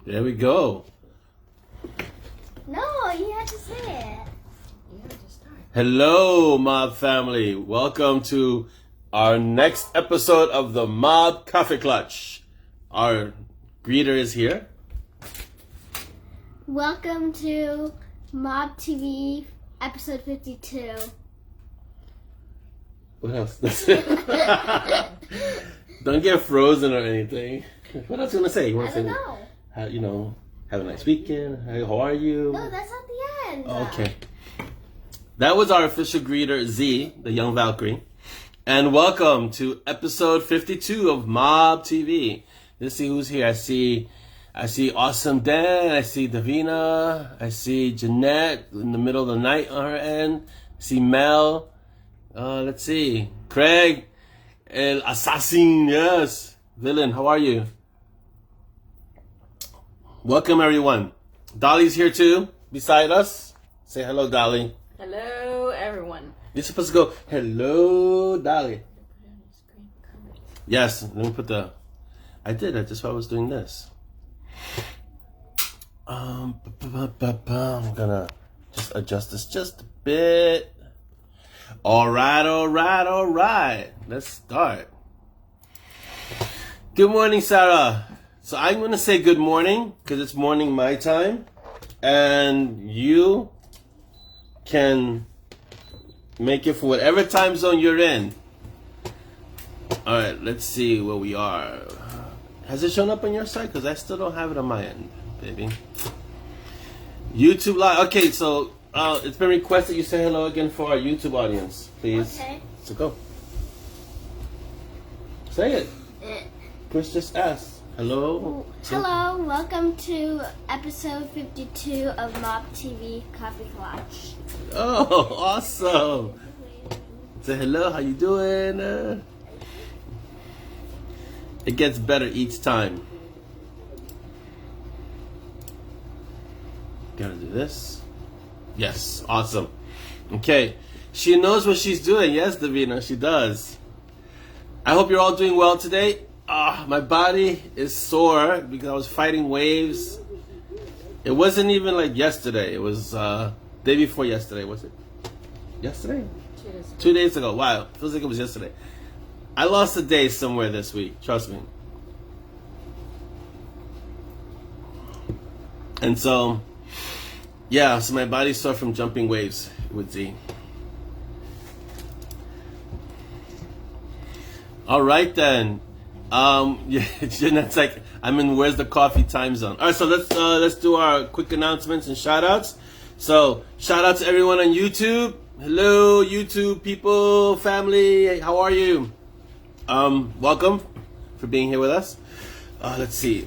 There we go. No, you have to say it. You have to start. Hello, Mob family. Welcome to our next episode of the Mob Coffee Clutch. Our greeter is here. Welcome to Mob TV episode 52. What else? Don't get frozen or anything. What else you want to say? You want I to don't say, know. have a nice weekend. Hey, how are you? No, that's at the end. Okay. That was our official greeter, Z, the young Valkyrie. And welcome to episode 52 of Mob TV. Let's see who's here. I see Awesome Dan. I see Davina. I see Jeanette in the middle of the night on her end. I see Mel. Let's see. Craig. El Assassin. Yes. Villain, how are you? Welcome, everyone. Dolly's here, too, beside us. Say hello, Dolly. Hello, everyone. You're supposed to go, hello, Dolly. Yes, let me put the... I did. That's why I was doing this. I'm gonna just adjust this just a bit. All right. Let's start. Good morning, Sarah. So I'm gonna say good morning because it's morning my time, and you can make it for whatever time zone you're in. All right, let's see where we are. Has it shown up on your side? Because I still don't have it on my end, baby. YouTube Live. Okay, so it's been requested you say hello again for our YouTube audience, please. Okay. So go. Say it. Chris just asked. Hello. Hello, welcome to episode 52 of Mob TV Coffee Clutch. Oh, awesome. Say hello, how you doing? It gets better each time. Gotta do this. Yes, awesome. Okay, she knows what she's doing. Yes, Davina, she does. I hope you're all doing well today. My body is sore because I was fighting waves. It wasn't even like yesterday. It was day before yesterday. Was it? Yesterday? 2 days ago. Wow, feels like it was yesterday. I lost a day somewhere this week. Trust me. And so, yeah, so my body's sore from jumping waves with Z. All right then. Yeah, Jeanette's like, I'm in where's the coffee time zone. All right, so let's do our quick announcements and shout outs. So shout out to everyone on YouTube. Hello, YouTube people, family. Hey, how are you? Welcome for being here with us. Let's see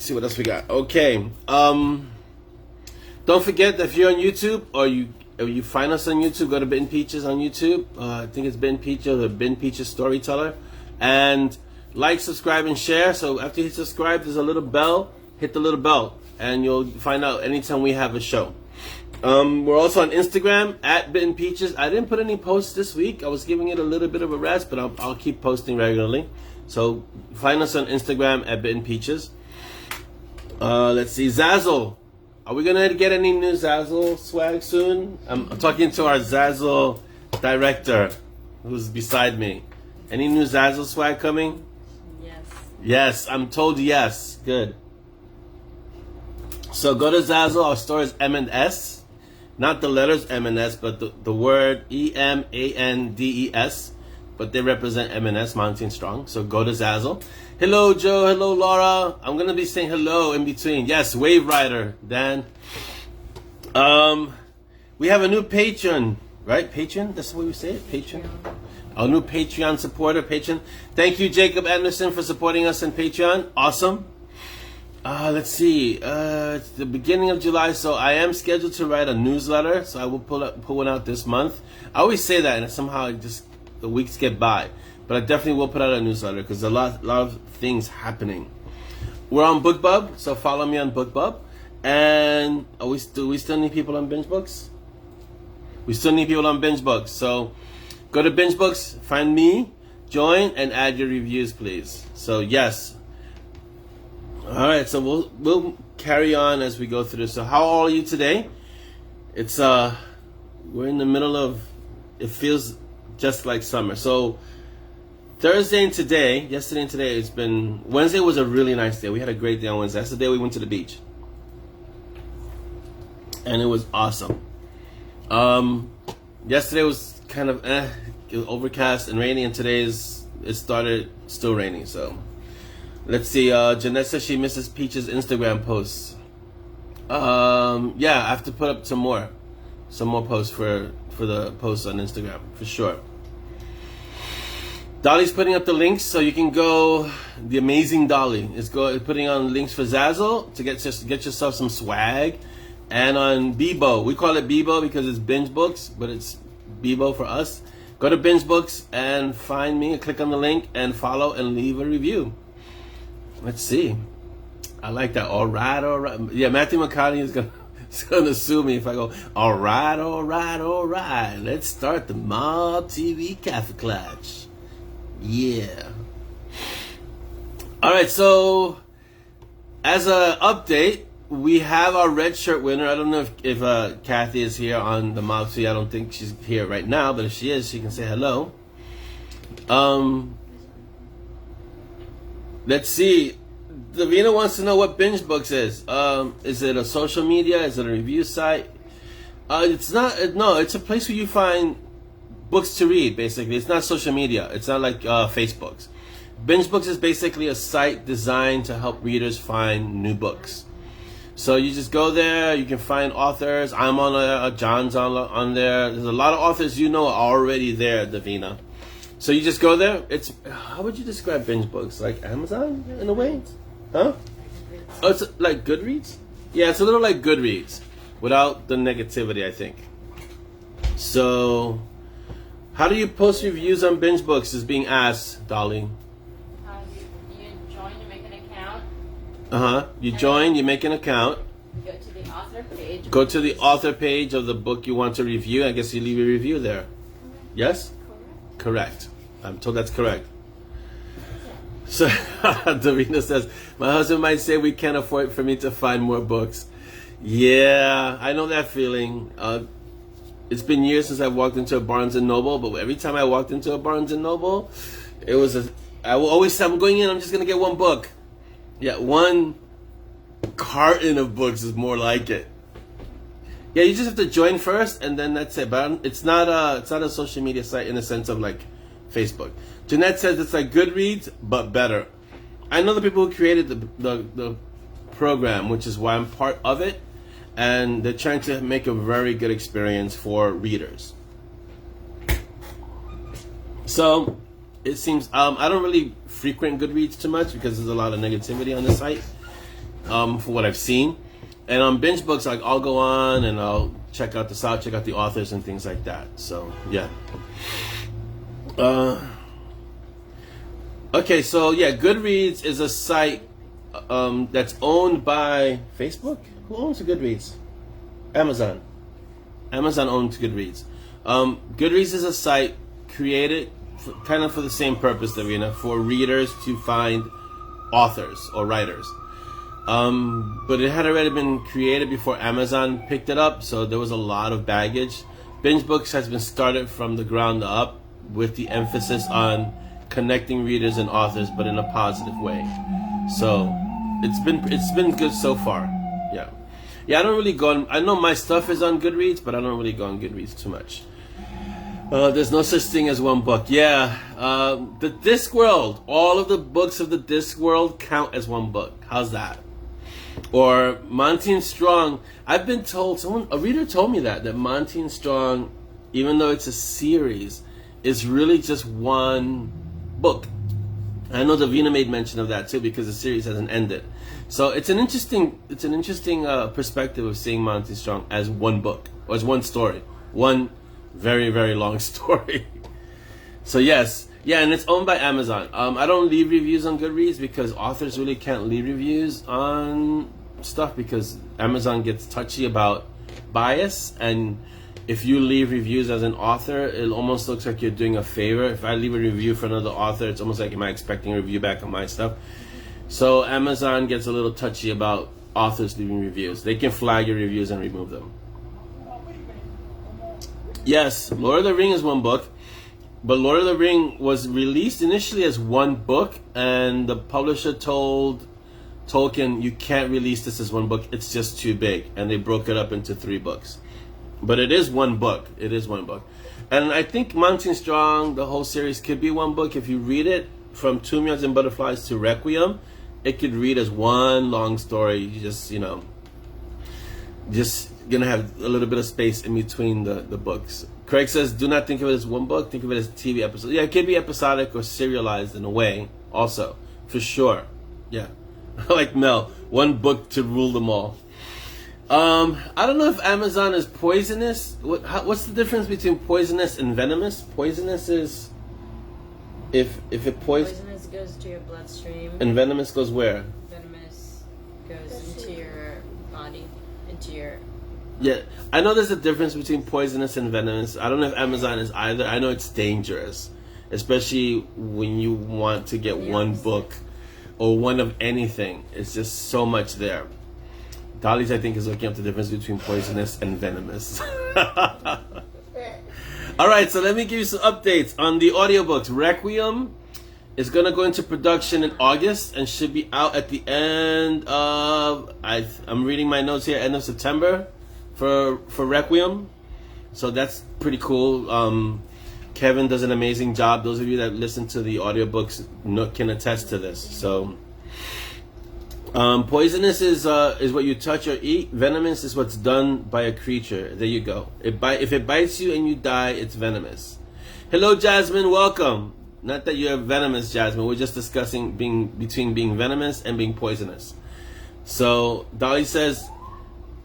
what else we got. Okay. Don't forget that if you're on YouTube or you find us on YouTube, go to Bitten Peaches on YouTube. I think it's Bitten Peaches or Bitten Peaches Storyteller, and like, subscribe, and share. So after you subscribe, there's a little bell. Hit the little bell, and you'll find out anytime we have a show. We're also on Instagram at Bitten Peaches. I didn't put any posts this week. I was giving it a little bit of a rest, but I'll keep posting regularly. So find us on Instagram at Bitten Peaches. Let's see, ZAZZLE. Are we gonna get any new ZAZZLE swag soon? I'm talking to our ZAZZLE director, who's beside me. Any new ZAZZLE swag coming? Yes, I'm told yes. Good. So go to ZAZZLE. Our store is M&S. Not the letters M&S, but the word EMANDES. But they represent M&S, Monty and Strong. So go to ZAZZLE. Hello, Joe. Hello, Laura. I'm going to be saying hello in between. Yes, Wave Rider, Dan. We have a new patron, right? Patron? That's the way we say it? Patron? Our new Patreon supporter, patron. Thank you, Jacob Anderson, for supporting us on Patreon. Awesome. Let's see. It's the beginning of July, so I am scheduled to write a newsletter. So I will pull one out this month. I always say that, and somehow the weeks get by. But I definitely will put out a newsletter because there's a lot of things happening. We're on BookBub, so follow me on BookBub. And we still need people on Binge Books? We still need people on Binge Books. So go to Binge Books, find me, join, and add your reviews, please. So yes. All right, so we'll carry on as we go through this. So how are you today? It's we're in the middle of, it feels just like summer. So Thursday and today, yesterday and today, it's been, Wednesday was a really nice day. We had a great day on Wednesday. That's the day we went to the beach. And it was awesome. Yesterday was kind of it was overcast and rainy, and it started still raining. So let's see. Jeanette says she misses Peach's Instagram posts. Yeah, I have to put up some more posts for the posts on Instagram for sure. Dolly's putting up the links, so you can go. The amazing Dolly is putting on links for ZAZZLE to get yourself some swag, and on Bebo. We call it Bebo because it's binge books, but it's Bebo for us. Go to binge books and find me. Click on the link and follow and leave a review. Let's see. I like that. All right. Yeah, Matthew McCartney is gonna sue me if I go. All right. Let's start the Mob TV Cafe Clutch. Yeah. All right. So, as an update, we have our red shirt winner. I don't know if Kathy is here on the Mob TV. I don't think she's here right now, but if she is, she can say hello. Let's see. Davina wants to know what binge books is. Is it a social media? Is it a review site? It's not. No, it's a place where you find books to read. Basically, it's not social media. It's not like Facebook's. Binge books is basically a site designed to help readers find new books. So you just go there. You can find authors. I'm on there. John's on there. There's a lot of authors are already there, Davina. So you just go there. It's, how would you describe binge books? Like Amazon in a way? Huh? Oh, it's like Goodreads? Yeah, it's a little like Goodreads without the negativity, I think. So, how do you post reviews on binge books is being asked, Dolly. You join, you make an account. You join, you make an account. You go to the author page. Go to the author page of the book you want to review. I guess you leave a review there. Yes? Correct. I'm told that's correct. So, Davina says, my husband might say we can't afford for me to find more books. Yeah, I know that feeling. It's been years since I've walked into a Barnes & Noble, but every time I walked into a Barnes & Noble, I will always say, I'm going in, I'm just going to get one book. Yeah, one carton of books is more like it. Yeah, you just have to join first, and then that's it. But it's not a social media site in the sense of like Facebook. Jeanette says it's like Goodreads, but better. I know the people who created the program, which is why I'm part of it, and they're trying to make a very good experience for readers. So it seems I don't really frequent Goodreads too much because there's a lot of negativity on the site, for what I've seen. And on binge books, like I'll go on and I'll check out the authors and things like that. So yeah. Okay, so yeah, Goodreads is a site that's owned by Facebook. Who owns Goodreads? Amazon. Amazon owns Goodreads. Goodreads is a site created kind of for the same purpose, Davina, for readers to find authors or writers. But it had already been created before Amazon picked it up, so there was a lot of baggage. Binge Books has been started from the ground up with the emphasis on connecting readers and authors, but in a positive way. So it's been good so far. Yeah. I don't really go on. I know my stuff is on Goodreads, but I don't really go on Goodreads too much. There's no such thing as one book. Yeah. The Discworld. All of the books of the Discworld count as one book. How's that? Or Monty and Strong. I've been told, a reader told me that Monty and Strong, even though it's a series, is really just one book. I know Davina made mention of that too because the series hasn't ended. So it's an interesting perspective of seeing Monty Strong as one book or as one story, one very, very long story. So yes, yeah, and it's owned by Amazon. I don't leave reviews on Goodreads because authors really can't leave reviews on stuff because Amazon gets touchy about bias, and if you leave reviews as an author, it almost looks like you're doing a favor. If I leave a review for another author, it's almost like, am I expecting a review back on my stuff? So Amazon gets a little touchy about authors leaving reviews. They can flag your reviews and remove them. Yes, Lord of the Ring is one book, but Lord of the Ring was released initially as one book, and the publisher told Tolkien, you can't release this as one book, it's just too big, and they broke it up into 3 books. But it is one book. It is one book. And I think Mountain Strong, the whole series, could be one book. If you read it from Two Million Butterflies to Requiem, it could read as one long story. You just, just gonna have a little bit of space in between the books. Craig says, do not think of it as one book, think of it as TV episodes. Yeah, it could be episodic or serialized in a way also, for sure. Yeah. Like Mel, one book to rule them all. I don't know if Amazon is poisonous. What's the difference between poisonous and venomous? Poisonous is if it Poisonous goes to your bloodstream. And venomous goes where? Venomous goes into your body, into your... Yeah, I know there's a difference between poisonous and venomous. I don't know if Amazon is either. I know it's dangerous, especially when you want to get one book or one of anything. It's just so much there. Dolly's, I think, is looking up the difference between poisonous and venomous. All right, so let me give you some updates on the audiobooks. Requiem is going to go into production in August and should be out at the end of, I'm reading my notes here, end of September for Requiem. So that's pretty cool. Kevin does an amazing job. Those of you that listen to the audiobooks can attest to this. So... poisonous is what you touch or eat. Venomous is what's done by a creature. There you go. If it bites you and you die, it's venomous. Hello, Jasmine. Welcome. Not that you're venomous, Jasmine. We're just discussing between being venomous and being poisonous. So Dolly says,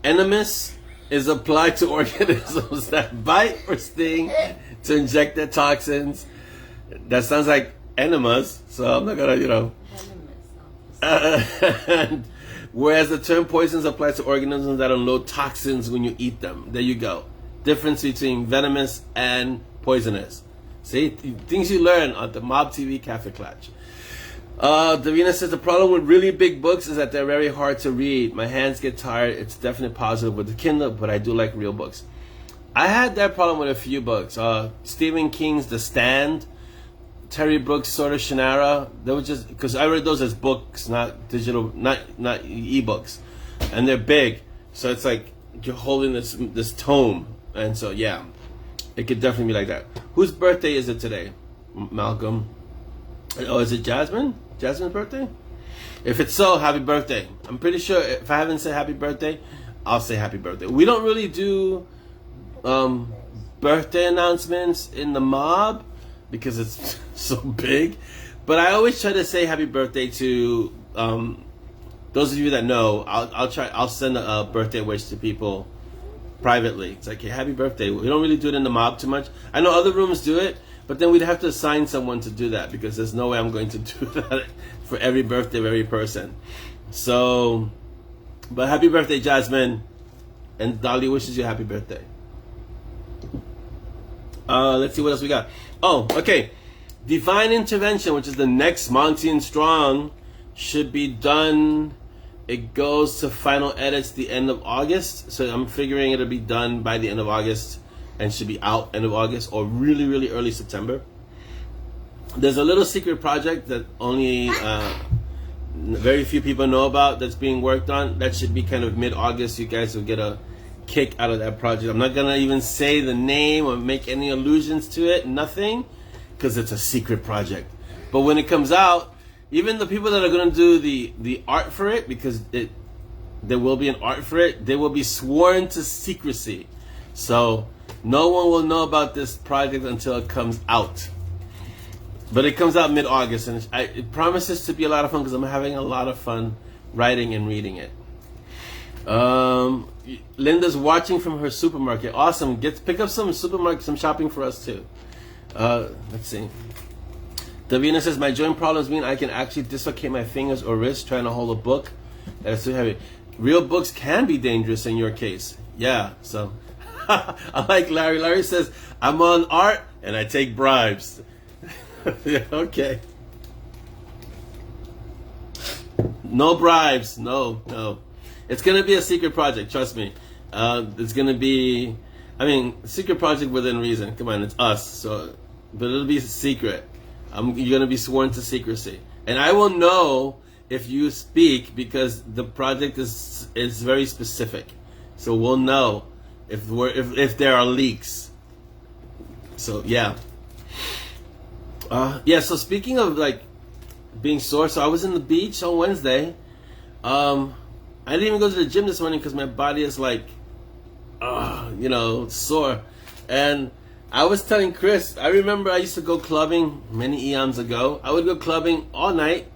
enemas is applied to organisms that bite or sting to inject their toxins. That sounds like enemas. So I'm not gonna, and whereas the term poisons applies to organisms that unload toxins when you eat them. There you go. Difference between venomous and poisonous. See, things you learn on the Mob TV Cafe Clutch. Davina says the problem with really big books is that they're very hard to read. My hands get tired. It's definitely positive with the Kindle, but I do like real books. I had that problem with a few books. Stephen King's The Stand, Terry Brooks' Sword of Shannara. They were just because I read those as books, not digital, not ebooks, and they're big, so it's like you're holding this tome, and so yeah, it could definitely be like that. Whose birthday is it today, Malcolm? Oh, is it Jasmine? Jasmine's birthday? If it's so, happy birthday. I'm pretty sure if I haven't said happy birthday, I'll say happy birthday. We don't really do birthday announcements in the mob because it's so big, but I always try to say happy birthday to those of you that know. I'll send a birthday wish to people privately. It's like, hey, happy birthday. We don't really do it in the mob too much. I know other rooms do it, but then we'd have to assign someone to do that because there's no way I'm going to do that for every birthday of every person. So, but happy birthday, Jasmine, and Dolly wishes you a happy birthday. Let's see what else we got. Oh, okay. Divine Intervention, which is the next Monty and Strong, should be done. It goes to final edits the end of August. So I'm figuring it'll be done by the end of August and should be out end of August or really, really early September. There's a little secret project that only very few people know about that's being worked on. That should be kind of mid-August. You guys will get a kick out of that project. I'm not gonna even say the name or make any allusions to it, nothing, because it's a secret project. But when it comes out, even the people that are gonna do the art for it, because there will be an art for it, they will be sworn to secrecy. So no one will know about this project until it comes out. But it comes out mid-August, and it promises to be a lot of fun because I'm having a lot of fun writing and reading it. Linda's watching from her supermarket. Awesome. Pick up some shopping for us too. Let's see. Davina says, my joint problems mean I can actually dislocate my fingers or wrists trying to hold a book that is too heavy. Real books can be dangerous in your case. Yeah, so I like Larry. Larry says, I'm on art and I take bribes. Yeah, okay. No bribes. No. It's gonna be a secret project. Trust me. It's gonna be. I mean, secret project within reason. Come on, it's us. So, but it'll be secret. You're gonna be sworn to secrecy, and I will know if you speak because the project is very specific. So we'll know if there are leaks. So yeah. Yeah. So speaking of like being sore, so I was in the beach on Wednesday. I didn't even go to the gym this morning because my body is like, sore. And I was telling Chris, I remember I used to go clubbing many eons ago. I would go clubbing all night.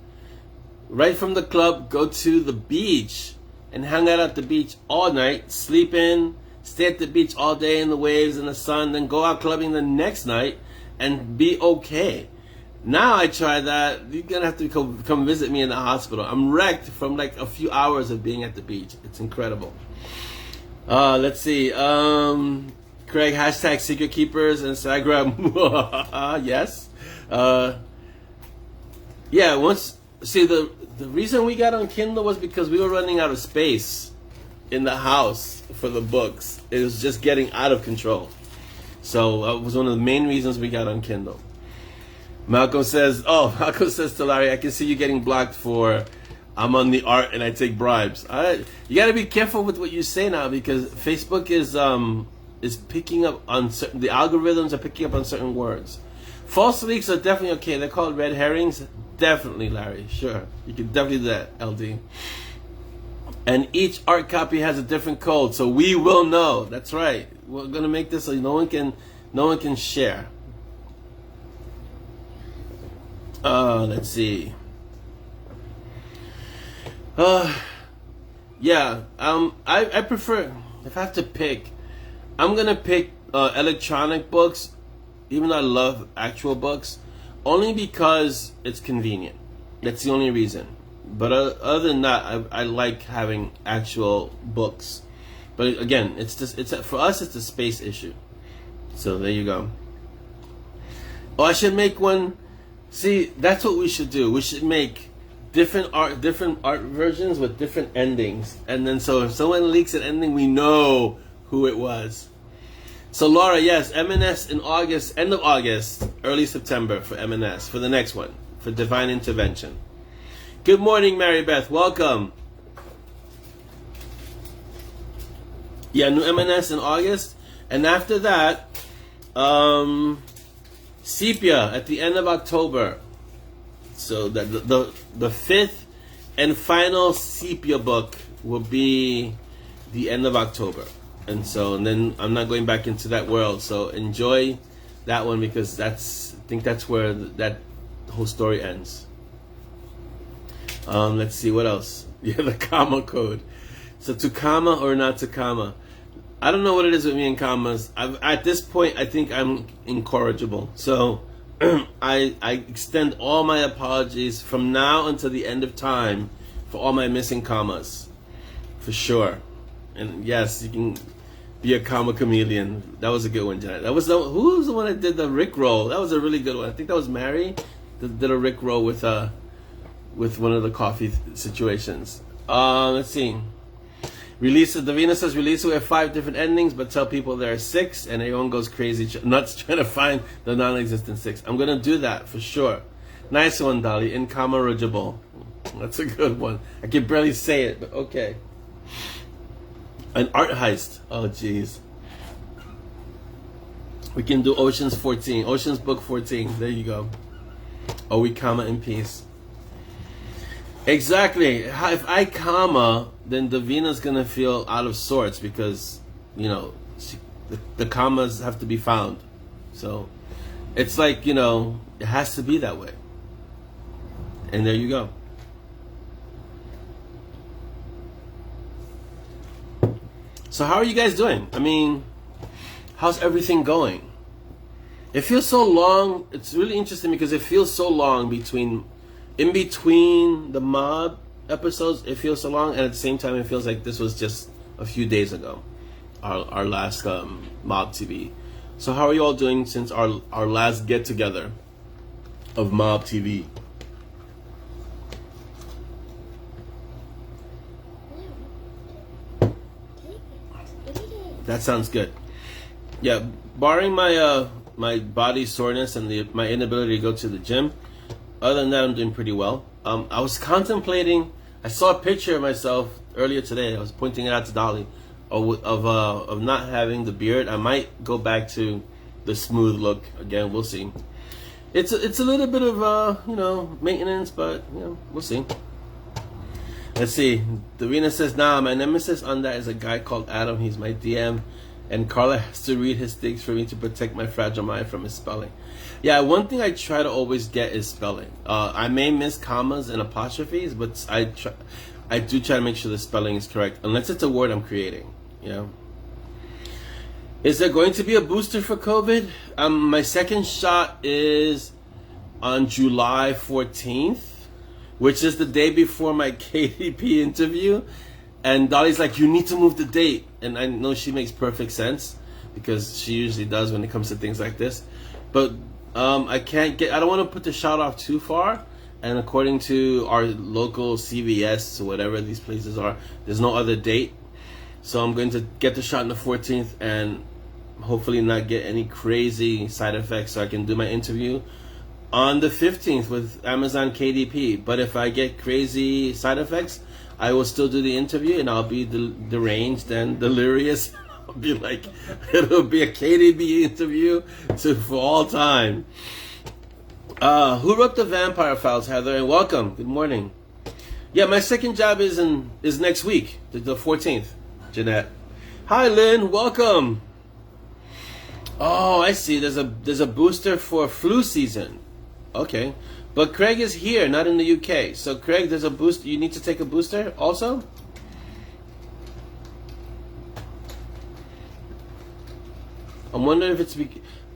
Right from the club, go to the beach and hang out at the beach all night, sleep in, stay at the beach all day in the waves and the sun, then go out clubbing the next night and be okay. Now I try that. You're gonna have to come visit me in the hospital. I'm wrecked from like a few hours of being at the beach. It's incredible. Let's see. Craig, hashtag secret keepers Instagram. Yes. Yeah. The reason we got on Kindle was because we were running out of space in the house for the books. It was just getting out of control. So it was one of the main reasons we got on Kindle. Malcolm says to Larry, I can see you getting blocked for I'm on the art and I take bribes. You got to be careful with what you say now because Facebook is picking up on certain, the algorithms are picking up on certain words. False leaks are definitely okay. They're called red herrings. Definitely, Larry. Sure. You can definitely do that, LD. And each art copy has a different code, so we will know. That's right. We're going to make this so no one can share. Let's see. Yeah. I prefer, if I have to pick, I'm gonna pick electronic books, even though I love actual books, only because it's convenient. That's the only reason. But other than that, I like having actual books. But again, for us, it's a space issue. So there you go. Oh, I should make one. See, that's what we should do. We should make different art versions with different endings, and then so if someone leaks an ending, we know who it was. So Laura, yes, M&S in August, end of August, early September for M&S for the next one for Divine Intervention. Good morning, Mary Beth. Welcome. Yeah, new M&S in August, and after that, Sepia at the end of October. So the fifth and final Sepia book will be the end of October. And then I'm not going back into that world. So enjoy that one because I think that's where that whole story ends. Let's see what else. Yeah, the comma code. So to comma or not to comma. I don't know what it is with me and commas. At this point, I think I'm incorrigible. So I extend all my apologies from now until the end of time for all my missing commas, for sure. And yes, you can be a comma chameleon. That was a good one, Janet. Who was the one that did the Rick roll? That was a really good one. I think that was Mary that did a Rick roll with one of the coffee situations. Let's see. Davina says release it with 5 different endings, but tell people there are 6, and everyone goes crazy nuts trying to find the non-existent 6. I'm gonna do that for sure. Nice one, Dolly. Incorrigible. That's a good one. I can barely say it, but okay. An art heist. Oh, jeez. We can do Ocean's 14. Ocean's Book 14. There you go. Oh, we comma in peace. Exactly. If I comma, then Davina's gonna feel out of sorts because, the commas have to be found. So it's like, it has to be that way. And there you go. So how are you guys doing? I mean, how's everything going? It feels so long. It's really interesting because it feels so long in between the mob episodes. It feels so long, and at the same time, it feels like this was just a few days ago, our last mob TV. So how are you all doing since our last get together of mob TV? That sounds good. Yeah, barring my my body soreness and my inability to go to the gym, other than that, I'm doing pretty well. I was contemplating. I saw a picture of myself earlier today. I was pointing it out to Dolly of not having the beard. I might go back to the smooth look again. We'll see. It's a little bit of maintenance, but we'll see. Let's see. Davina says, "Nah, my nemesis on that is a guy called Adam. He's my DM, and Carla has to read his things for me to protect my fragile mind from his spelling." Yeah, one thing I try to always get is spelling. I may miss commas and apostrophes, but I do try to make sure the spelling is correct, unless it's a word I'm creating. Is there going to be a booster for COVID? My second shot is on July 14th, which is the day before my KDP interview. And Dolly's like, "You need to move the date." And I know she makes perfect sense, because she usually does when it comes to things like this. But I don't want to put the shot off too far. And according to our local CVS, or whatever these places are, there's no other date. So I'm going to get the shot on the 14th and hopefully not get any crazy side effects, so I can do my interview on the 15th with Amazon KDP. But if I get crazy side effects, I will still do the interview, and I'll be deranged and delirious. I'll be like, it'll be a KDP interview for all time. Who wrote the Vampire Files, Heather? And welcome. Good morning. Yeah, my second job is next week, the 14th. Jeanette. Hi, Lynn. Welcome. Oh, I see. There's a booster for flu season. Okay. But Craig is here, not in the UK. So, Craig, there's a booster. You need to take a booster also? I'm wondering if it's...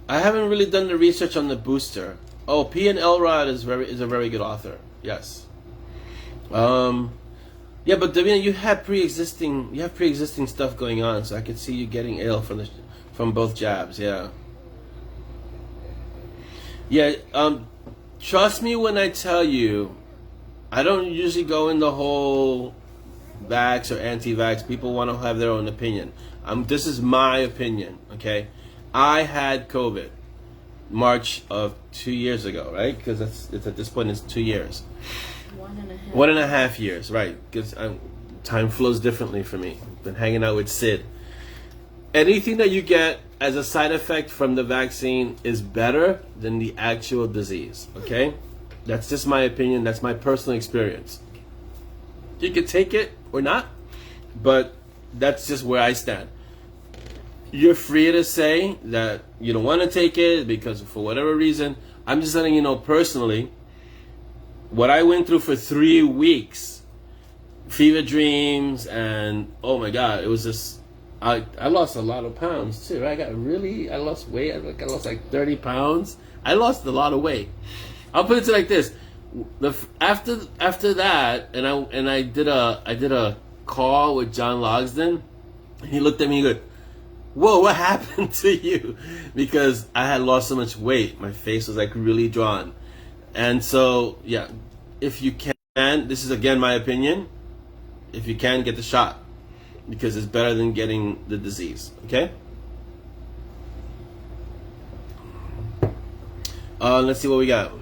I haven't really done the research on the booster. Oh, P. and Elrod is a very good author. Yes. Yeah, but Davina, you have pre-existing stuff going on, so I could see you getting ill from both jabs. Yeah. Yeah. Trust me when I tell you, I don't usually go in the whole vax or anti-vax. People want to have their own opinion. This is my opinion. Okay. I had COVID March of 2 years ago, right? Because it's at this point it's 2 years. 1.5. 1.5 years, right? Because time flows differently for me. Been hanging out with Sid. Anything that you get as a side effect from the vaccine is better than the actual disease, okay? That's just my opinion. That's my personal experience. You can take it or not, but that's just where I stand. You're free to say that you don't want to take it because for whatever reason. I'm just letting you know personally what I went through for 3 weeks. Fever dreams, and oh my God, it was just... I lost a lot of pounds too. I lost weight. I lost like 30 pounds. I lost a lot of weight. I'll put it like this: after that, and I did a call with John Logsdon. He looked at me and goes, "Whoa, what happened to you?" Because I had lost so much weight. My face was like really drawn. And so, yeah, if you can, this is again my opinion. If you can, get the shot. Because it's better than getting the disease, okay? Let's see what we got.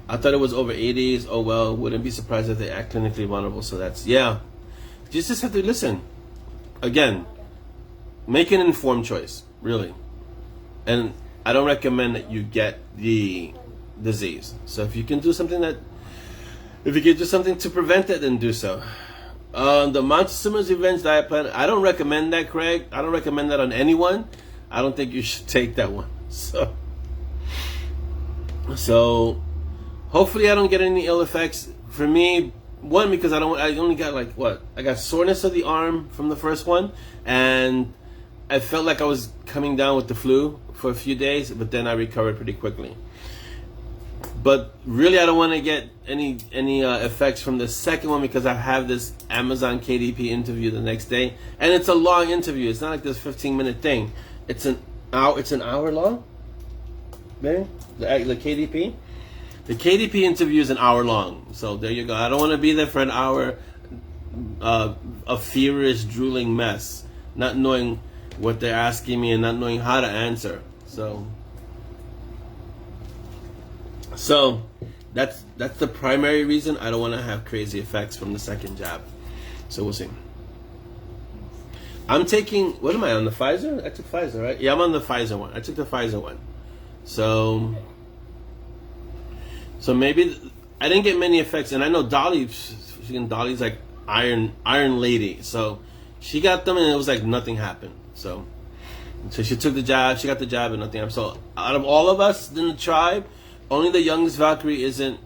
I thought it was over 80s. Oh, well, wouldn't be surprised if they act clinically vulnerable. So that's, yeah. You just have to listen. Again, make an informed choice, really. And I don't recommend that you get the disease. So if you can do something to prevent it, then do so. The Montezuma's Revenge Diet Plan, I don't recommend that, Craig. I don't recommend that on anyone. I don't think you should take that one. So hopefully I don't get any ill effects. For me, one, because I only got I got soreness of the arm from the first one, and I felt like I was coming down with the flu for a few days, but then I recovered pretty quickly. But really, I don't want to get any effects from the second one because I have this Amazon KDP interview the next day, and it's a long interview. It's not like this 15-minute thing. It's an hour. It's an hour long. Maybe the KDP. The KDP interview is an hour long. So there you go. I don't want to be there for an hour, a feverish, drooling mess, not knowing what they're asking me and not knowing how to answer. So that's the primary reason I don't want to have crazy effects from the second jab. So we'll see. I'm taking, what am I on, the Pfizer? I took Pfizer, right? Yeah, I'm on the Pfizer one. I took the Pfizer one. So maybe I didn't get many effects, and I know Dolly's like iron lady, so she got them and it was like nothing happened. So she took the jab, she got the jab and nothing happened. So out of all of us in the tribe, only the youngest Valkyrie isn't,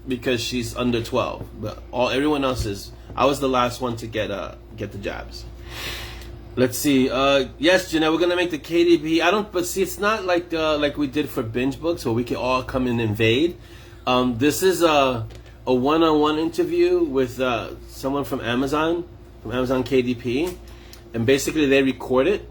because she's under 12, but everyone else is. I was the last one to get the jabs. Let's see. Yes, Jeanette, we're gonna make the KDP. But see, it's not like we did for binge books where we can all come and invade. This is a one-on-one interview with someone from Amazon KDP, and basically they record it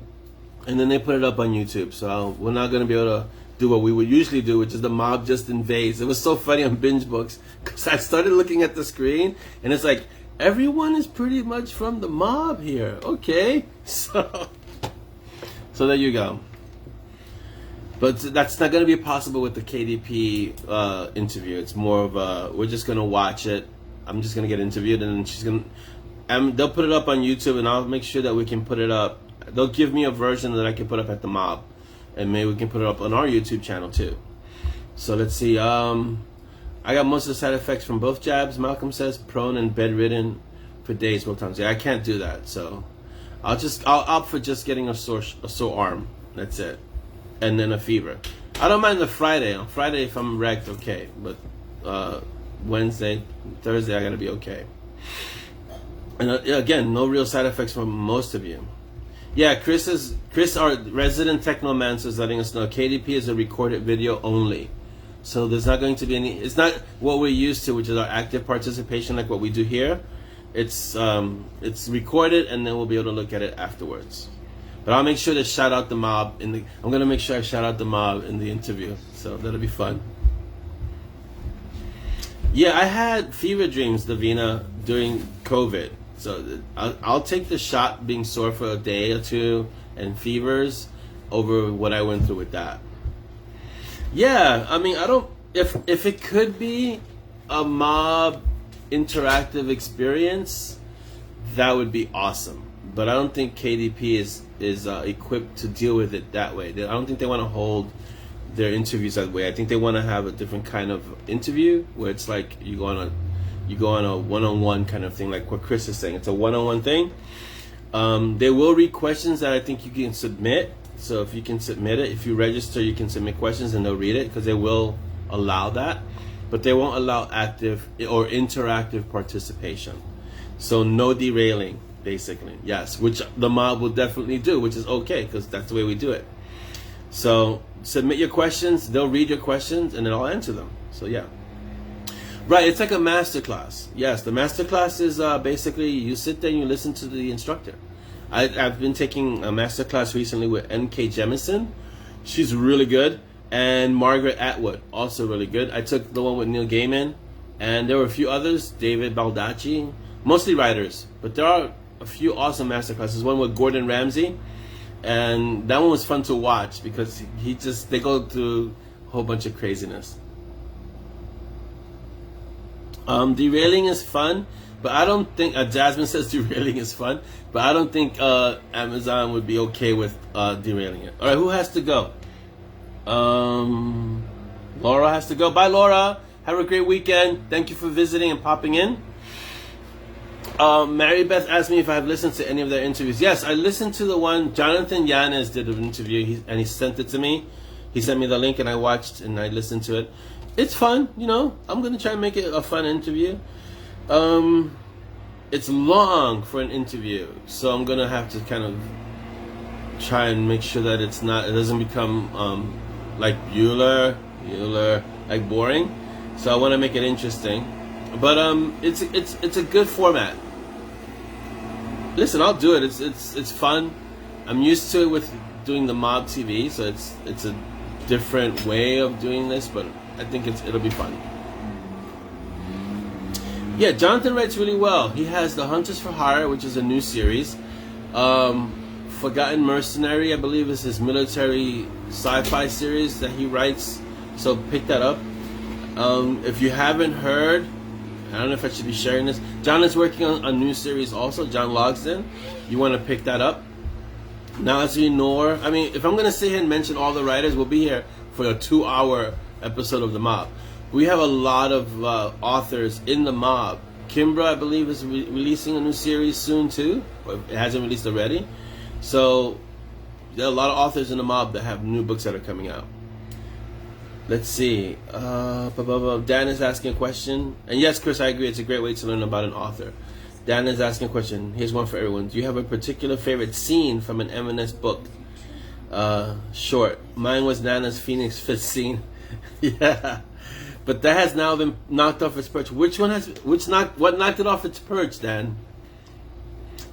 and then they put it up on YouTube. So we're not gonna be able to do what we would usually do, which is the mob just invades. It was so funny on binge books because I started looking at the screen and it's like, everyone is pretty much from the mob here. Okay, so there you go. But that's not going to be possible with the KDP interview. It's more of we're just going to watch it. I'm just going to get interviewed, and then they'll put it up on YouTube, and I'll make sure that we can put it up. They'll give me a version that I can put up at the mob, and maybe we can put it up on our YouTube channel too. So let's see. I got most of the side effects from both jabs. Malcolm says prone and bedridden for days both times. Yeah, I can't do that. So I'll opt for just getting a sore arm. That's it. And then a fever. I don't mind the Friday. On Friday, if I'm wrecked, okay. But Wednesday, Thursday, I gotta be okay. And again, no real side effects from most of you. Yeah, Chris, our resident technomancer, is letting us know KDP is a recorded video only. So there's not going to be any, it's not what we're used to, which is our active participation like what we do here. It's recorded, and then we'll be able to look at it afterwards. But I'll make sure to shout out the mob I'm going to make sure I shout out the mob in the interview. So that'll be fun. Yeah, I had fever dreams, Davina, during COVID. So I'll take the shot being sore for a day or two and fevers over what I went through with that. Yeah, I mean, if it could be a mob interactive experience, that would be awesome. But I don't think KDP is equipped to deal with it that way. I don't think they want to hold their interviews that way. I think they want to have a different kind of interview where it's like you go on a one-on-one kind of thing, like what Chris is saying. It's a one-on-one thing. They will read questions that I think you can submit. So if you can submit it, if you register, you can submit questions and they'll read it, because they will allow that. But they won't allow active or interactive participation. So no derailing, basically. Yes, which the mob will definitely do, which is okay, because that's the way we do it. So submit your questions, they'll read your questions, and then I'll answer them. So yeah. Right, it's like a masterclass. Yes, the masterclass is basically you sit there and you listen to the instructor. I've been taking a masterclass recently with N.K. Jemisin. She's really good. And Margaret Atwood, also really good. I took the one with Neil Gaiman. And there were a few others, David Baldacci. Mostly writers. But there are a few awesome masterclasses. One with Gordon Ramsay. And that one was fun to watch because they go through a whole bunch of craziness. Derailing is fun. But I don't think, Jasmine says derailing is fun, but I don't think Amazon would be okay with derailing it. All right, who has to go? Laura has to go. Bye, Laura. Have a great weekend. Thank you for visiting and popping in. Mary Beth asked me if I have listened to any of their interviews. Yes, I listened to the one. Jonathan Yanez did an interview, and he sent it to me. He sent me the link, and I watched, and I listened to it. It's fun, you know. I'm going to try and make it a fun interview. It's long for an interview, so I'm gonna have to kind of try and make sure that it doesn't become like Bueller, like boring. So I want to make it interesting, but it's a good format. Listen, I'll do it. It's fun. I'm used to it with doing the mob TV, so it's a different way of doing this, but I think it'll be fun. Yeah, Jonathan writes really well. He has The Hunters for Hire, which is a new series. Forgotten Mercenary, I believe, is his military sci-fi series that he writes. So pick that up. If you haven't heard, I don't know if I should be sharing this. John is working on a new series also, John Logsdon. You want to pick that up. Nazri Noor. I mean, if I'm going to sit here and mention all the writers, we'll be here for a 2-hour episode of The Mob. We have a lot of authors in The Mob. Kimbra, I believe, is releasing a new series soon too. It hasn't released already. So there are a lot of authors in The Mob that have new books that are coming out. Let's see. Dan is asking a question. And yes, Chris, I agree. It's a great way to learn about an author. Dan is asking a question. Here's one for everyone. Do you have a particular favorite scene from an M&S book? Short. Mine was Nana's Phoenix Fist scene. Yeah. But that has now been knocked off its perch. What knocked it off its perch, Dan?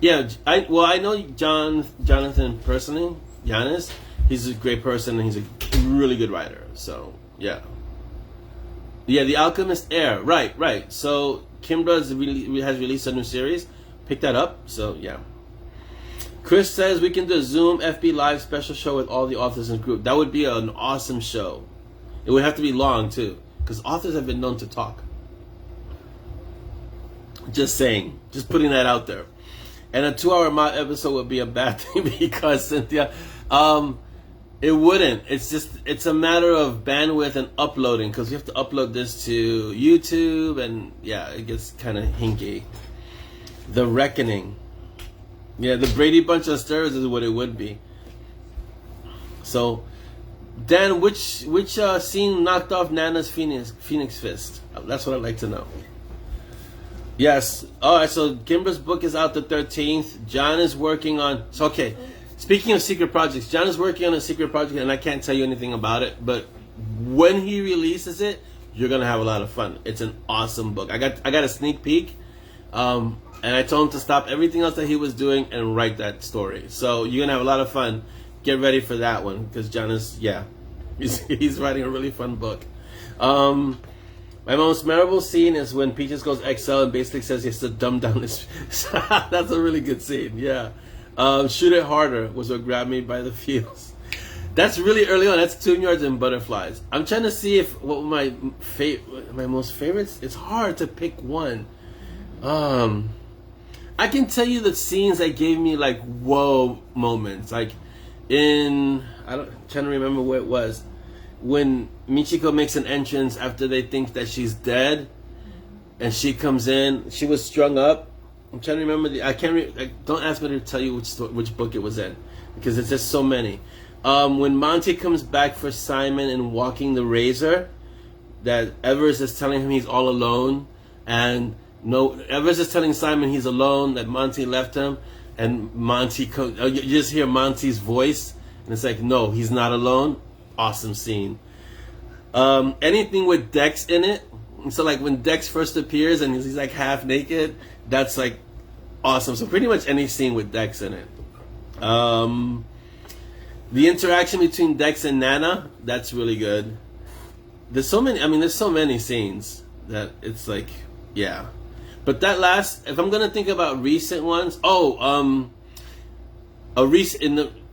Yeah, I know Jonathan personally, Giannis. He's a great person and he's a really good writer. So, yeah. Yeah, The Alchemist Heir. Right. So, Kimbra has released a new series. Pick that up. So, yeah. Chris says we can do a Zoom FB Live special show with all the authors in the group. That would be an awesome show. It would have to be long, too. Because authors have been known to talk. Just saying. Just putting that out there. And a 2-hour mob episode would be a bad thing because, Cynthia, it wouldn't. It's a matter of bandwidth and uploading because we have to upload this to YouTube and, yeah, it gets kind of hinky. The Reckoning. Yeah, the Brady Bunch of Stirrers is what it would be. So, Dan, which scene knocked off Nana's Phoenix Fist? That's what I'd like to know. Yes. All right, so Kimbra's book is out the 13th. John is working on... So, okay, speaking of secret projects, John is working on a secret project, and I can't tell you anything about it, but when he releases it, you're going to have a lot of fun. It's an awesome book. I got a sneak peek, and I told him to stop everything else that he was doing and write that story. So you're going to have a lot of fun. Get ready for that one because John is, yeah, he's writing a really fun book. My most memorable scene is when Peaches goes XL and basically says he has to dumb down his... That's a really good scene, yeah. Shoot It Harder was what grabbed me by the feels. That's really early on. That's Tune Yards and Butterflies. I'm trying to see if what my most favorites... It's hard to pick one. I can tell you the scenes that gave me like whoa moments. Like I'm trying to remember where it was. When Michiko makes an entrance after they think that she's dead, and she comes in, she was strung up. I'm trying to remember don't ask me to tell you which book it was in, because it's just so many. When Monty comes back for Simon and Walking the Razor, that Evers is telling him he's all alone, and Evers is telling Simon he's alone, that Monty left him, and Monty you just hear Monty's voice, and it's like, no, he's not alone. Awesome scene. Anything with Dex in it. So like when Dex first appears and he's like half naked, that's like awesome. So pretty much any scene with Dex in it. The interaction between Dex and Nana, that's really good. There's so many scenes that it's like, yeah. But that last, if I'm gonna think about recent ones,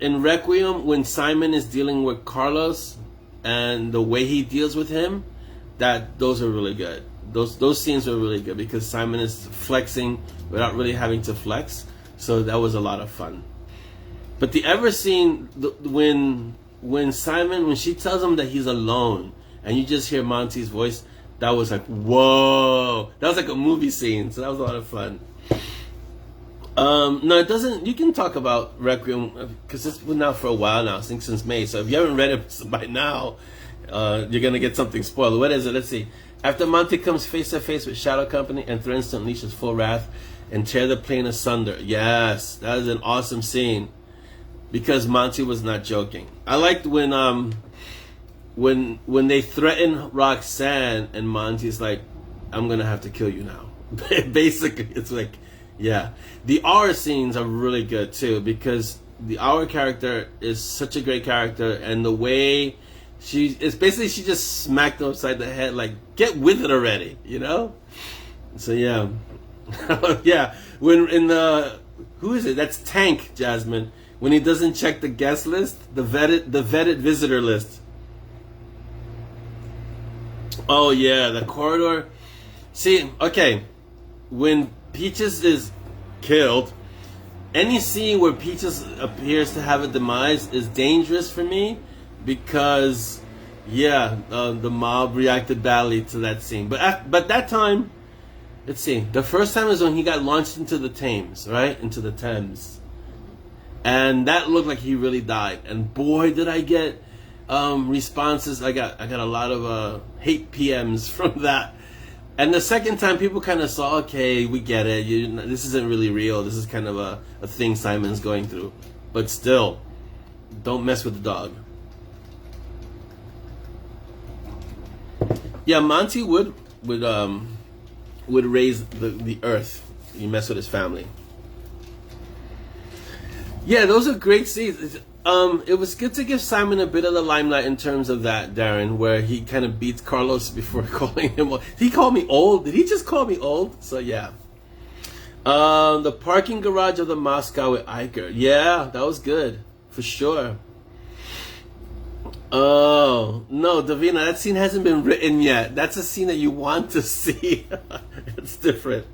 in Requiem, when Simon is dealing with Carlos and the way he deals with him, those are really good. Those scenes are really good because Simon is flexing without really having to flex. So that was a lot of fun. But the ever scene when she tells him that he's alone and you just hear Monty's voice, that was like, whoa. That was like a movie scene. So that was a lot of fun. No, it doesn't. You can talk about Requiem because it's been out for a while now, since May. So if you haven't read it by now, you're gonna get something spoiled. What is it? Let's see. After Monty comes face to face with Shadow Company and threatens to unleash his full wrath and tear the plane asunder. Yes, that is an awesome scene because Monty was not joking. I liked when they threaten Roxanne and Monty's like, "I'm gonna have to kill you now." Basically, it's like. Yeah, the Aura scenes are really good too because the Aura character is such a great character, and the way she just smacked him upside the head, like get with it already, you know. So yeah, yeah. When in the who is it? That's Tank Jasmine. when he doesn't check the guest list, the vetted visitor list. Oh yeah, the corridor. See, okay, when Peaches is killed, any scene where Peaches appears to have a demise is dangerous for me because, yeah, the mob reacted badly to that scene. But that time, let's see, the first time is when he got launched into the Thames, right? Into the Thames. And that looked like he really died. And boy, did I get responses. I got a lot of hate PMs from that. And the second time, people kind of saw, okay, we get it. This isn't really real. This is kind of a thing Simon's going through. But still, don't mess with the dog. Yeah, Monty would raise the earth. You mess with his family. Yeah, those are great scenes. It was good to give Simon a bit of the limelight in terms of that, Darren, where he kind of beats Carlos before calling him old. He called me old. Did he just call me old? So yeah. The parking garage of the Moscow with Iker. Yeah, that was good for sure. Oh no, Davina, that scene hasn't been written yet. That's a scene that you want to see. It's different.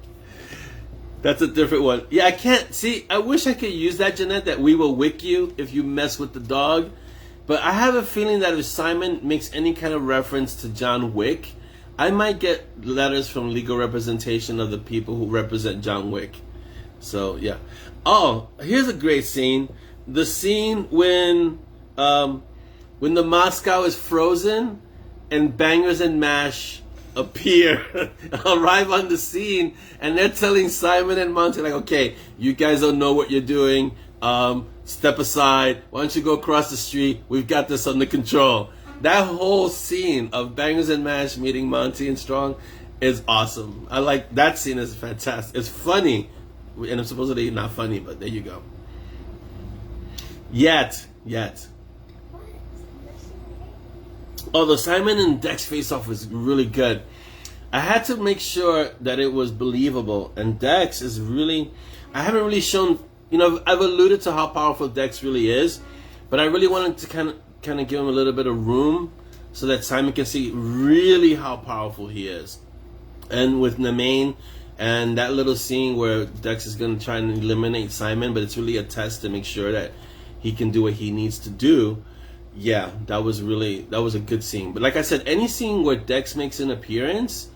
That's a different one. Yeah, I can't see. I wish I could use that, Jeanette, that we will wick you if you mess with the dog. But I have a feeling that if Simon makes any kind of reference to John Wick, I might get letters from legal representation of the people who represent John Wick. So yeah. Oh, here's a great scene. The scene when the Moscow is frozen and Bangers and Mash appear, arrive on the scene, and they're telling Simon and Monty, like, okay, you guys don't know what you're doing, step aside, why don't you go across the street, we've got this under control. That whole scene of Bangers and Mash meeting Monty and Strong is awesome. I like that scene. Is fantastic. It's funny, and it's supposedly not funny, but there you go. Yet. Although Simon and Dex face-off was really good, I had to make sure that it was believable. And Dex is really, I haven't really shown, I've alluded to how powerful Dex really is, but I really wanted to kind of give him a little bit of room so that Simon can see really how powerful he is. And with Nemain and that little scene where Dex is going to try and eliminate Simon, but it's really a test to make sure that he can do what he needs to do. Yeah, that was a good scene. But like I said, any scene where Dex makes an appearance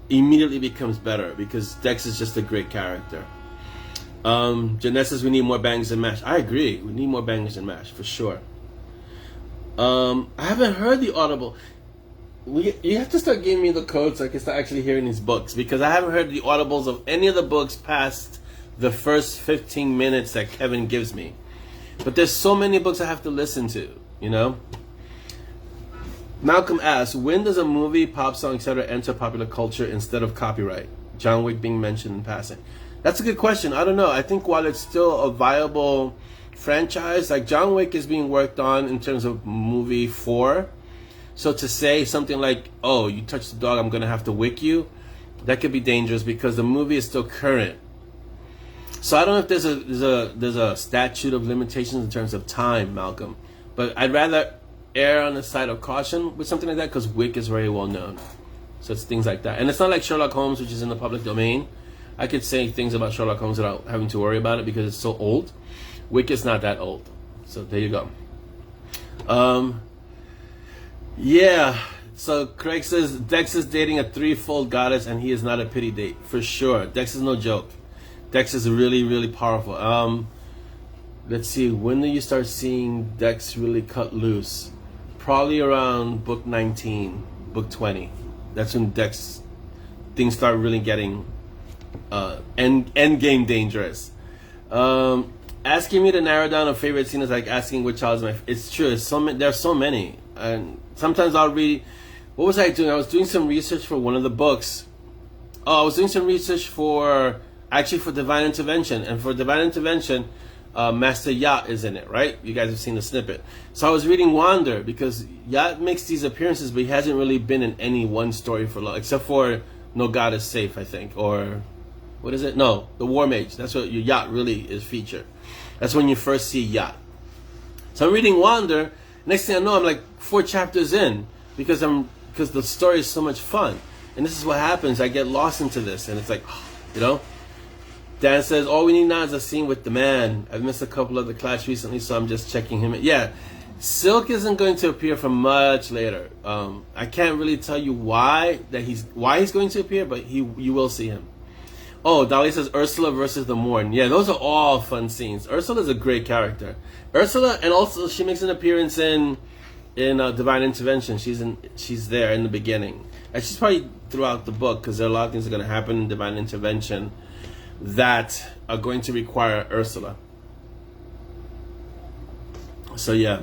immediately becomes better because Dex is just a great character. Jeanette says we need more Bangers and Mash. I agree. We need more Bangers and Mash for sure. I haven't heard the Audible. You have to start giving me the code so I can start actually hearing these books, because I haven't heard the Audibles of any of the books past the first 15 minutes that Kevin gives me. But there's so many books I have to listen to. Malcolm asks, when does a movie, pop song, etc. enter popular culture instead of copyright? John Wick being mentioned in passing. That's a good question. I don't know. I think while it's still a viable franchise, like John Wick is being worked on in terms of movie 4. So to say something like, oh, you touched the dog, I'm going to have to wick you, that could be dangerous because the movie is still current. So I don't know if there's a statute of limitations in terms of time, Malcolm. But I'd rather err on the side of caution with something like that because Wick is very well known. So it's things like that. And it's not like Sherlock Holmes, which is in the public domain. I could say things about Sherlock Holmes without having to worry about it because it's so old. Wick is not that old. So there you go. Yeah. So Craig says Dex is dating a threefold goddess and he is not a pity date. For sure. Dex is no joke. Dex is really, really powerful. Let's see, when do you start seeing Dex really cut loose? Probably around book 19, book 20. That's when Dex, things start really getting end game dangerous. Asking me to narrow down a favorite scene is like asking which child is my. It's true. There's so many, and sometimes I'll read. What was I doing? I was doing some research for one of the books. Oh, I was doing some research for Divine Intervention, and for Divine Intervention, Master Yacht is in it, right? You guys have seen the snippet. So I was reading Wander because Yacht makes these appearances, but he hasn't really been in any one story for long, except for No God is Safe, I think, or What is it? No, the War Mage. That's what your yacht really is featured. That's when you first see yacht. So I'm reading Wander. Next thing I know, I'm like 4 chapters in because the story is so much fun. And this is what happens. I get lost into this, and it's like, you know. Dan says, all we need now is a scene with the man. I've missed a couple of the clash recently, so I'm just checking him in. Yeah, Silk isn't going to appear for much later. I can't really tell you why he's going to appear, but you will see him. Oh, Dolly says Ursula versus the Morn. Yeah, those are all fun scenes. Ursula's a great character. Ursula, and also she makes an appearance in Divine Intervention. She's there in the beginning. And she's probably throughout the book, because there are a lot of things that are going to happen in Divine Intervention that are going to require Ursula. So yeah.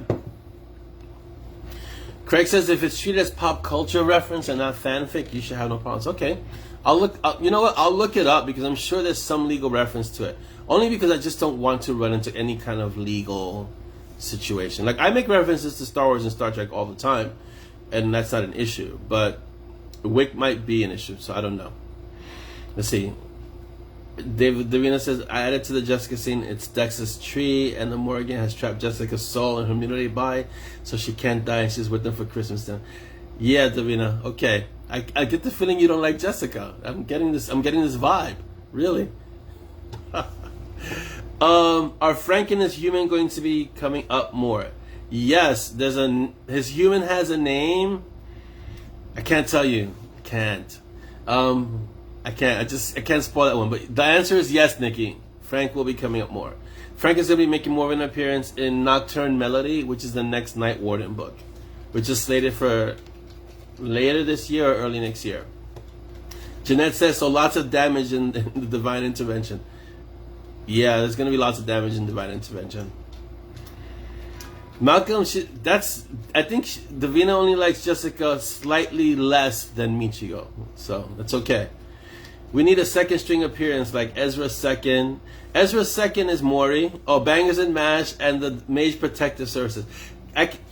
Craig says if it's treated as pop culture reference and not fanfic, you should have no problems. Okay, you know what? I'll look it up because I'm sure there's some legal reference to it. Only because I just don't want to run into any kind of legal situation. Like, I make references to Star Wars and Star Trek all the time, and that's not an issue. But Wick might be an issue, so I don't know. Let's see. David Davina says, I added to the Jessica scene, it's Dex's tree, and the Morgan has trapped Jessica's soul in her immunity by, so she can't die, and she's with them for Christmas then. Yeah, Davina, okay. I get the feeling you don't like Jessica. I'm getting this vibe. Really? Are Frank and his human going to be coming up more? Yes, his human has a name. I can't tell you. I can't. I can't spoil that one. But the answer is yes, Nikki. Frank will be coming up more. Frank is going to be making more of an appearance in Nocturne Melody, which is the next Night Warden book, which is slated for later this year or early next year. Jeanette says, so lots of damage in the Divine Intervention. Yeah, there's going to be lots of damage in Divine Intervention. Malcolm, I think Davina only likes Jessica slightly less than Michigo, so that's okay. We need a second string appearance like Ezra Second. Ezra Second is Maury. Oh, Bangers and Mash and the Mage Protective Services.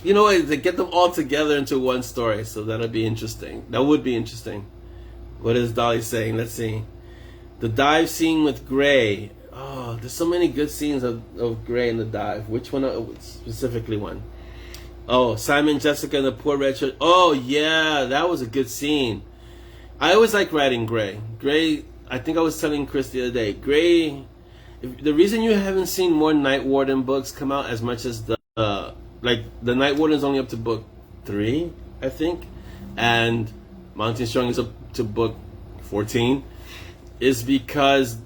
You know what? They get them all together into one story, so that'll be interesting. That would be interesting. What is Dolly saying? Let's see. The dive scene with Gray. Oh, there's so many good scenes of Gray in the dive. Which one? Specifically one. Oh, Simon, Jessica, and the Poor Red Shirt. Oh, yeah, that was a good scene. I always like writing Gray. Gray, I think I was telling Chris the other day, Gray, the reason you haven't seen more Night Warden books come out as much as the Night Warden is only up to book 3, I think, and Monty Strong is up to book 14, is because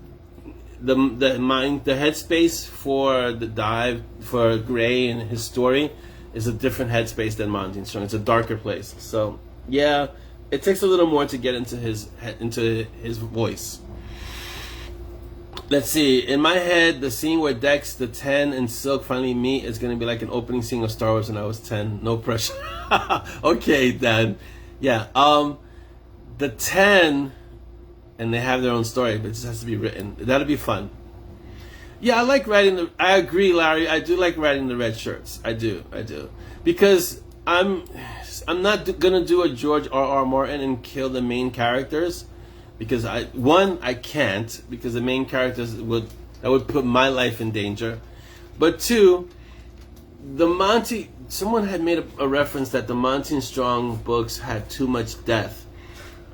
the headspace for the dive for Gray and his story is a different headspace than Monty Strong. It's a darker place. So yeah, it takes a little more to get into his voice. Let's see. In my head, the scene where Dex, the 10, and Silk finally meet is going to be like an opening scene of Star Wars when I was 10. No pressure. Okay, Dan. Yeah. The 10, and they have their own story, but it just has to be written. That'll be fun. Yeah, I like writing I agree, Larry. I do like writing the red shirts. I do. Because I'm not gonna do a George R.R. Martin and kill the main characters, because I can't, because the main characters would put my life in danger. But 2, someone had made a reference that the Monty and Strong books had too much death,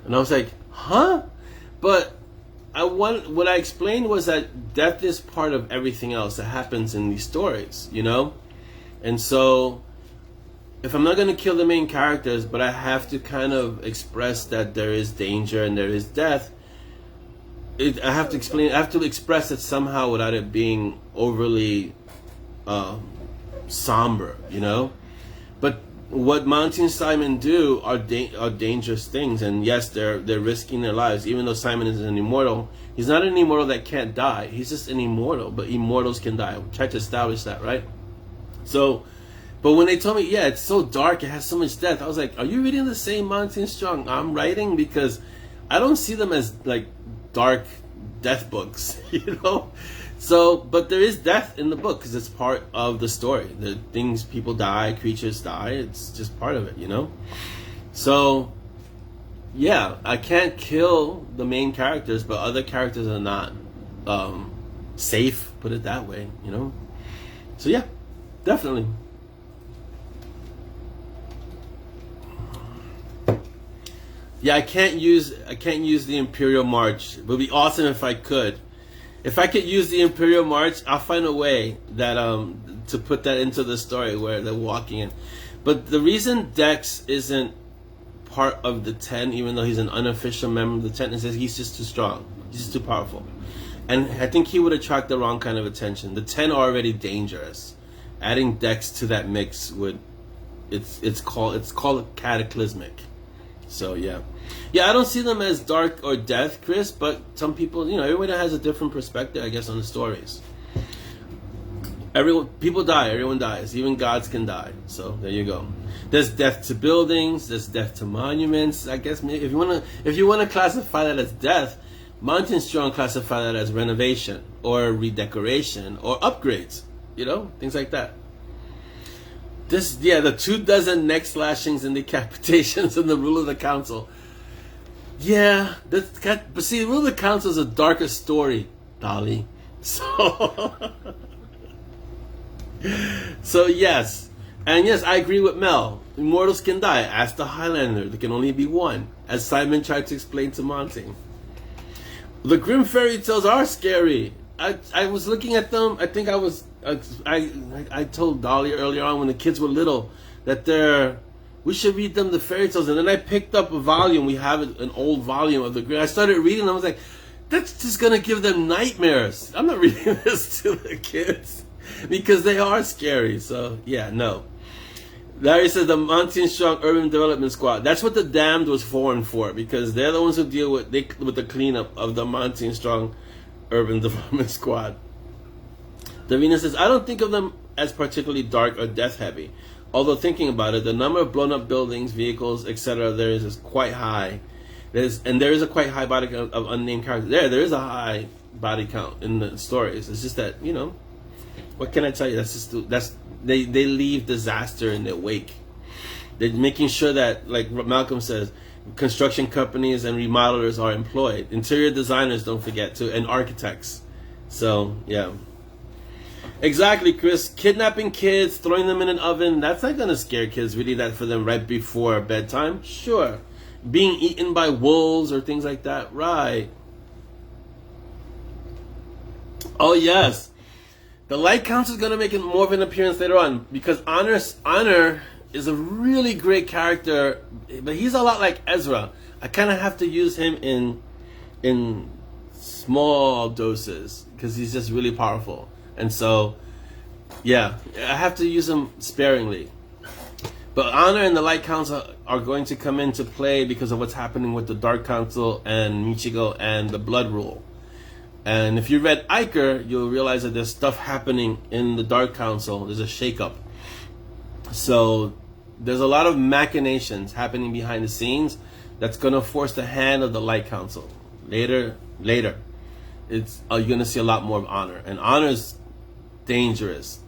and I was like, huh? But what I explained was that death is part of everything else that happens in these stories, you know, and so. If I'm not going to kill the main characters, but I have to kind of express that there is danger and there is death, I have to express it somehow without it being overly somber, you know? But what Monty and Simon do are dangerous things, and yes, they're risking their lives. Even though Simon is an immortal, he's not an immortal that can't die. He's just an immortal, but immortals can die. We tried to establish that, right? So... But when they told me, yeah, it's so dark, it has so much death, I was like, are you reading the same Monty and Strong I'm writing? Because I don't see them as, like, dark death books, you know? So, but there is death in the book, because it's part of the story. The things, people die, creatures die, it's just part of it, you know? So, yeah, I can't kill the main characters, but other characters are not safe, put it that way, you know? So yeah, definitely. Yeah, I can't use the Imperial March. It would be awesome if I could. If I could use the Imperial March, I'll find a way that to put that into the story where they're walking in. But the reason Dex isn't part of the 10, even though he's an unofficial member of the 10, is that he's just too strong. He's just too powerful. And I think he would attract the wrong kind of attention. The 10 are already dangerous. Adding Dex to that mix would it's called cataclysmic. So yeah, I don't see them as dark or death, Chris. But some people, you know, everybody has a different perspective, I guess, on the stories. People die. Everyone dies. Even gods can die. So there you go. There's death to buildings. There's death to monuments. I guess maybe if you wanna classify that as death, Monty and Strong classify that as renovation or redecoration or upgrades. You know, things like that. The 24 neck slashings and decapitations in the Rule of the Council. Yeah, but see, the Rule of the Council is a darker story, Dolly. So yes. And yes, I agree with Mel. Immortals can die. Ask the Highlander. There can only be one, as Simon tried to explain to Monty. The Grimm fairy tales are scary. I was looking at them. I think I told Dolly earlier on when the kids were little that we should read them the fairy tales. And then I picked up a volume. We have an old volume of the Grimm. I started reading them. I was like, that's just going to give them nightmares. I'm not reading this to the kids because they are scary. So yeah, no. Larry says the Monty and Strong Urban Development Squad. That's what the Damned was formed for, because they're the ones who deal with the cleanup of the Monty and Strong Urban Development Squad. Davina says, I don't think of them as particularly dark or death heavy. Although thinking about it, the number of blown up buildings, vehicles, etc. there is quite high. There is a quite high body count of unnamed characters. There is a high body count in the stories. It's just that, you know, what can I tell you? They leave disaster in their wake. They're making sure that, like Malcolm says, construction companies and remodelers are employed. Interior designers, don't forget, too, and architects. So, yeah. Exactly, Chris. Kidnapping kids, throwing them in an oven, that's not going to scare kids. We need that for them right before bedtime. Sure. Being eaten by wolves or things like that. Right. Oh, yes. The Light Council is going to make more of an appearance later on, because Honor is a really great character, but he's a lot like Ezra. I kind of have to use him in small doses because he's just really powerful. And so, yeah, I have to use him sparingly. But Honor and the Light Council are going to come into play because of what's happening with the Dark Council and Michigo and the Blood Rule. And if you read Iker, you'll realize that there's stuff happening in the Dark Council. There's a shakeup. So there's a lot of machinations happening behind the scenes that's going to force the hand of the Light Council. Later, you're going to see a lot more of Honor. And Honor's dangerous.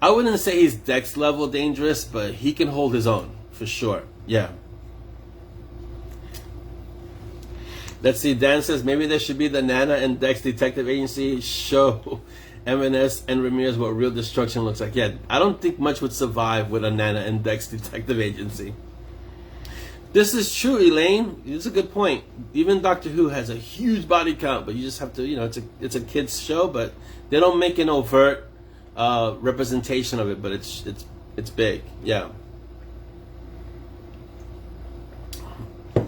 I wouldn't say he's Dex level dangerous, but he can hold his own for sure. Yeah. Let's see, Dan says maybe there should be the Nana and Dex Detective Agency show M&S and Ramirez what real destruction looks like. Yeah, I don't think much would survive with a Nana and Dex Detective Agency. This is true, Elaine. It's a good point. Even Doctor Who has a huge body count, but you just have to, you know, it's a kids show, but they don't make an overt representation of it, but it's big. Yeah.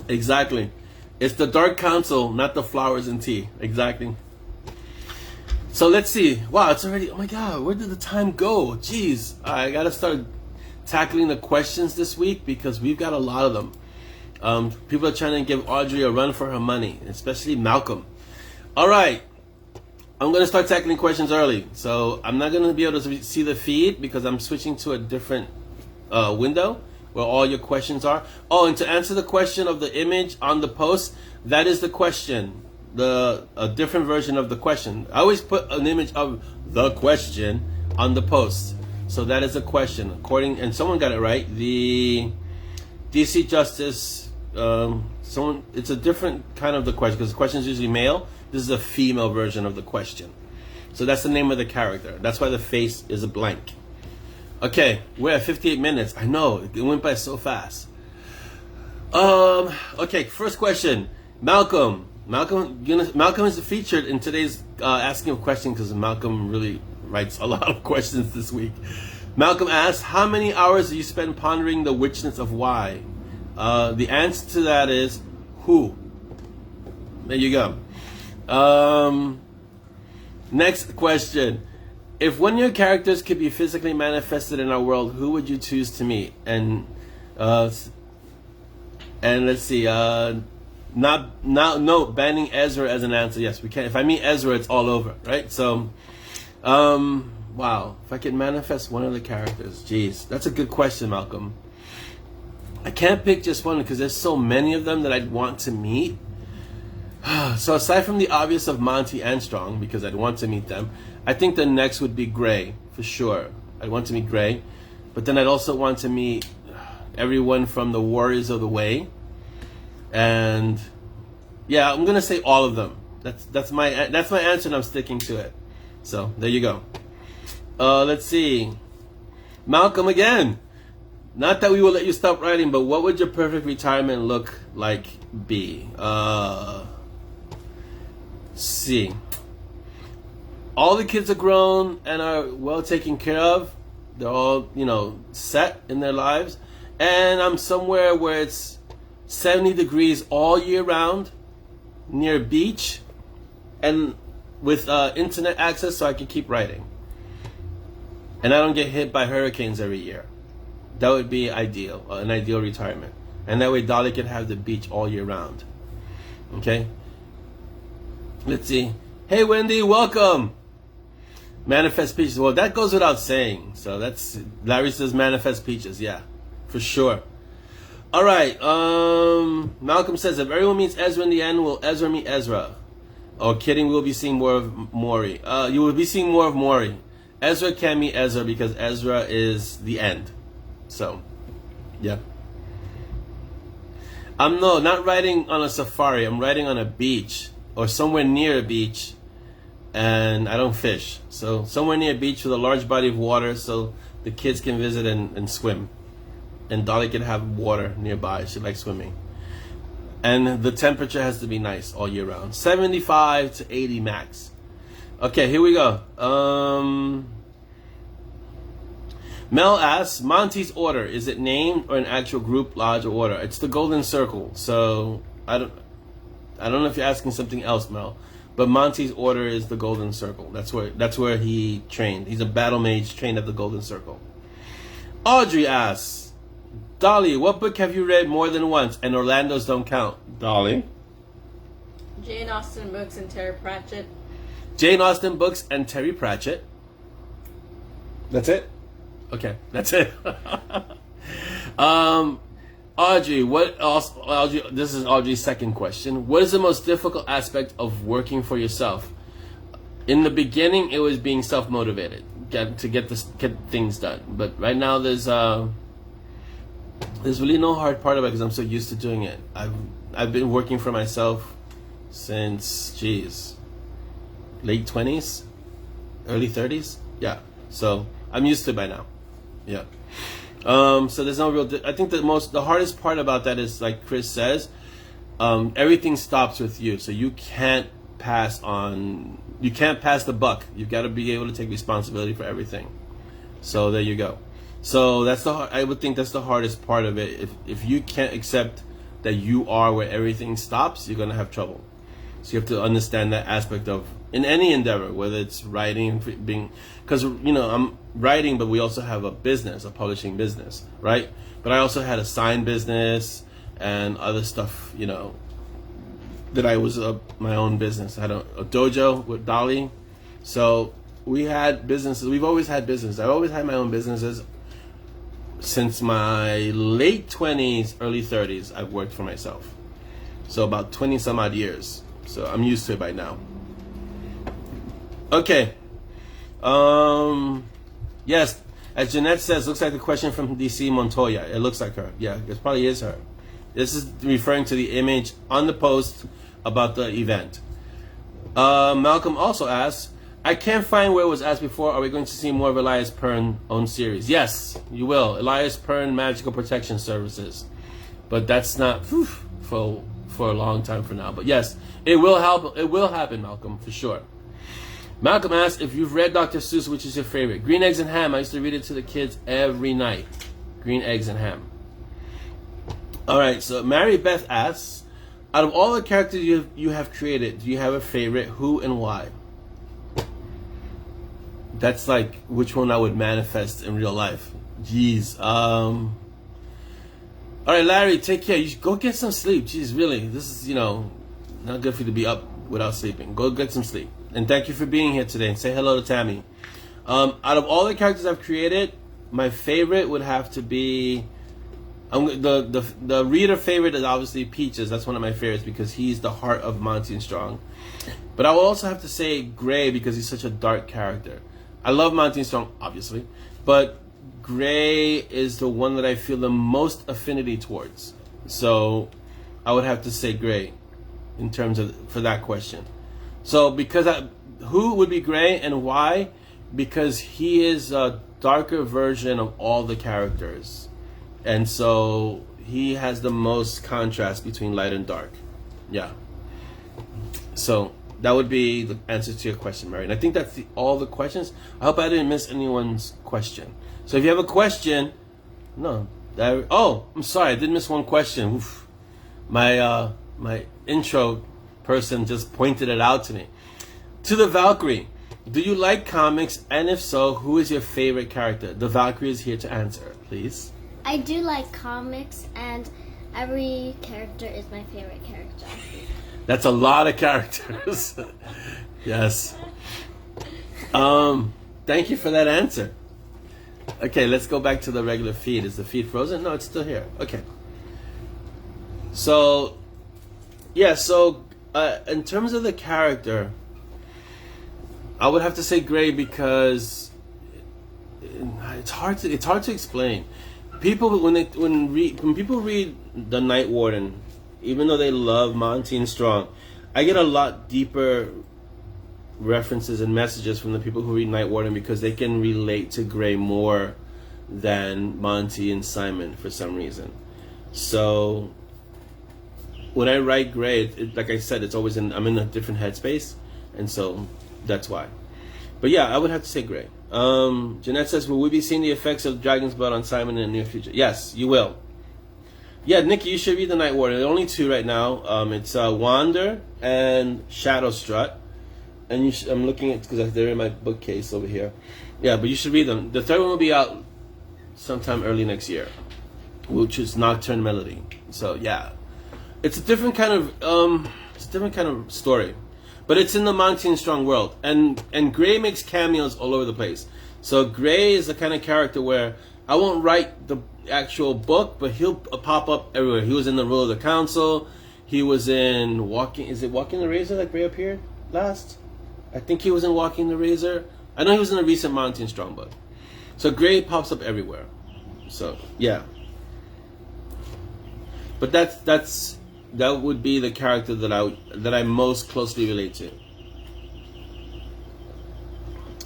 Exactly. It's the Dark Council, not the flowers and tea. Exactly. So let's see. Wow, it's already, oh my God, where did the time go? Jeez, I gotta start tackling the questions this week because we've got a lot of them. People are trying to give Audrey a run for her money, especially Malcolm. All right, I'm gonna start tackling questions early. So I'm not gonna be able to see the feed because I'm switching to a different window where all your questions are. Oh, and to answer the question of the image on the post, that is the question. A different version of the question. I always put an image of the question on the post. So that is a question. And someone got it right. The DC Justice someone. It's a different kind of the question because the question is usually male. This is a female version of the question. So that's the name of the character. That's why the face is a blank. Okay, we're at 58 minutes. I know it went by so fast. Okay, first question. Malcolm is featured in today's asking a question because Malcolm really writes a lot of questions this week. Malcolm asks, how many hours do you spend pondering the witchness of why? The answer to that is who. There you go. Next question. If one of your characters could be physically manifested in our world, who would you choose to meet? And let's see. No, banning Ezra as an answer. Yes, we can. If I meet Ezra, it's all over, right? So, wow. If I could manifest one of the characters, geez, that's a good question, Malcolm. I can't pick just one because there's so many of them that I'd want to meet. So aside from the obvious of Monty and Strong, because I'd want to meet them, I think the next would be Gray, for sure. I'd want to meet Gray. But then I'd also want to meet everyone from the Warriors of the Way. And yeah, I'm gonna say all of them. That's my answer, and I'm sticking to it. So there you go. Let's see, Malcolm again. Not that we will let you stop writing, but what would your perfect retirement look like? Be see. All the kids are grown and are well taken care of. They're all, set in their lives, and I'm somewhere where it's 70 degrees all year round, near a beach, and with internet access so I can keep writing. And I don't get hit by hurricanes every year. That would be ideal, an ideal retirement. And that way Dolly can have the beach all year round. Okay? Let's see. Hey Wendy, welcome! Manifest peaches. Well, that goes without saying. So that's, Larry says manifest peaches. Yeah, for sure. All right. Malcolm says, if everyone meets Ezra in the end, will Ezra meet Ezra? Oh, kidding. We'll be seeing more of Maury. You will be seeing more of Maury. Ezra can't meet Ezra because Ezra is the end. So, yeah. I'm not riding on a safari. I'm riding on a beach or somewhere near a beach, and I don't fish. So somewhere near a beach with a large body of water so the kids can visit and swim. And Dolly can have water nearby. She likes swimming. And the temperature has to be nice all year round. 75 to 80 max. Okay, here we go. Mel asks, Monty's order, is it named or an actual group, lodge, or order? It's the Golden Circle. So I don't know if you're asking something else, Mel. But Monty's order is the Golden Circle. That's where he trained. He's a battle mage trained at the Golden Circle. Audrey asks, Dolly, what book have you read more than once? And Orlando's don't count. Dolly? Jane Austen books and Terry Pratchett. Jane Austen books and Terry Pratchett. That's it? Okay, that's it. Audrey, Audrey, this is Audrey's second question. What is the most difficult aspect of working for yourself? In the beginning, it was being self-motivated to get things done. But right now, there's really no hard part of it because I'm so used to doing it. I've been working for myself since, late 20s, early 30s. Yeah, so I'm used to it by now. Yeah. So there's no real. I think the hardest part about that is, like Chris says, everything stops with you. So you can't pass the buck. You've got to be able to take responsibility for everything. So there you go. So I would think that's the hardest part of it. If you can't accept that you are where everything stops, you're gonna have trouble. So you have to understand that aspect of, in any endeavor, whether it's writing, because I'm writing, but we also have a publishing business, right? But I also had a sign business and other stuff, that I was my own business. I had a dojo with Dolly. So we had businesses. We've always had business. I've always had my own businesses. Since my late 20s, early 30s, I've worked for myself. So about 20 some odd years. So I'm used to it by now. Okay. Yes, as Jeanette says, looks like the question from DC Montoya. It looks like her. Yeah, it probably is her. This is referring to the image on the post about the event. Malcolm also asks, I can't find where it was asked before. Are we going to see more of Elias Pern own series? Yes, you will. Elias Pern Magical Protection Services. But that's not for a long time for now. But yes, it will help. It will happen, Malcolm, for sure. Malcolm asks if you've read Dr. Seuss, which is your favorite? Green Eggs and Ham. I used to read it to the kids every night. Green Eggs and Ham. All right, so Mary Beth asks, out of all the characters you have created, do you have a favorite? Who and why? That's like which one I would manifest in real life. Jeez. All right, Larry, take care. You should go get some sleep. Jeez, really. This is, not good for you to be up without sleeping. Go get some sleep. And thank you for being here today. And say hello to Tammy. Out of all the characters I've created, my favorite would have to be... the reader favorite is obviously Peaches. That's one of my favorites because he's the heart of Monty and Strong. But I will also have to say Gray because he's such a dark character. I love Monty and Strong, obviously, but Gray is the one that I feel the most affinity towards. So I would have to say Gray in terms of for that question. So who would be Gray and why? Because he is a darker version of all the characters. And so he has the most contrast between light and dark. Yeah. So that would be the answer to your question, Mary. And I think that's all the questions. I hope I didn't miss anyone's question. So if you have a question, I'm sorry, I did miss one question. Oof. My intro person just pointed it out to me. To the Valkyrie, do you like comics? And if so, who is your favorite character? The Valkyrie is here to answer, please. I do like comics, and every character is my favorite character. That's a lot of characters. Yes. Thank you for that answer. Okay, let's go back to the regular feed. Is the feed frozen? No, it's still here. Okay. So, yeah, in terms of the character, I would have to say Gray because it's hard to explain. People when people read The Night Warden, even though they love Monty and Strong, I get a lot deeper references and messages from the people who read Night Warden because they can relate to Gray more than Monty and Simon for some reason. So when I write Gray, like I said, I'm in a different headspace, and so that's why. But yeah, I would have to say Gray. Jeanette says, will we be seeing the effects of Dragon's Blood on Simon in the near future? Yes, you will. Yeah, Nikki, you should read The Night Warden. There are only two right now. It's Wander and Shadow Strut. And I'm looking at because they're in my bookcase over here. Yeah, but you should read them. The third one will be out sometime early next year, which is Nocturne Melody. So yeah, it's a different kind of story. But it's in the Monty and Strong world. And Gray makes cameos all over the place. So Gray is the kind of character where I won't write the actual book, but he'll pop up everywhere. He was in The Rule of the Council. He was in Walking the Razor that Gray appeared last? I think he was in Walking the Razor. I know he was in a recent Monty and Strong book. So Gray pops up everywhere. So, yeah. But that would be the character that I most closely relate to.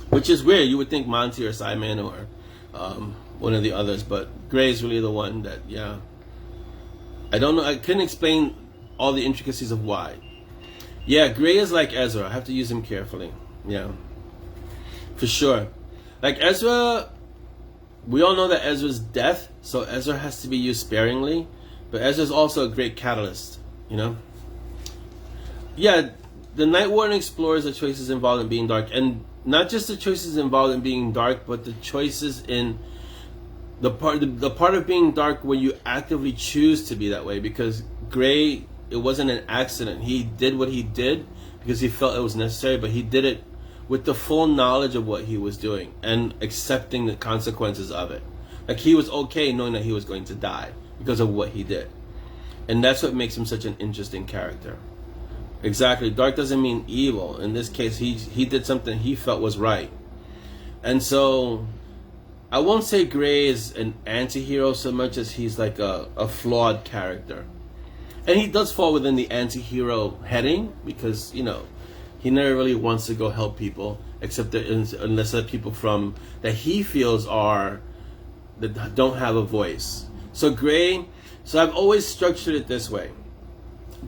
Which is weird. You would think Monty or Simon or one of the others, but Gray is really the one that, yeah. I don't know. I couldn't explain all the intricacies of why. Yeah, Gray is like Ezra. I have to use him carefully. Yeah. For sure. Like Ezra, we all know that Ezra's death, so Ezra has to be used sparingly. But Ezra's also a great catalyst, Yeah, the Night Warden explores the choices involved in being dark. And not just the choices involved in being dark, but the choices in the part of being dark where you actively choose to be that way. Because Gray, it wasn't an accident. He did what he did because he felt it was necessary, but he did it with the full knowledge of what he was doing and accepting the consequences of it. Like he was okay knowing that he was going to die because of what he did. And that's what makes him such an interesting character. Exactly. Dark doesn't mean evil. In this case, he did something he felt was right. And so I won't say Gray is an anti-hero so much as he's like a flawed character. And he does fall within the anti-hero heading because, you know, he never really wants to go help people, except that unless they're people from that he feels are that don't have a voice. So Gray, so I've always structured it this way.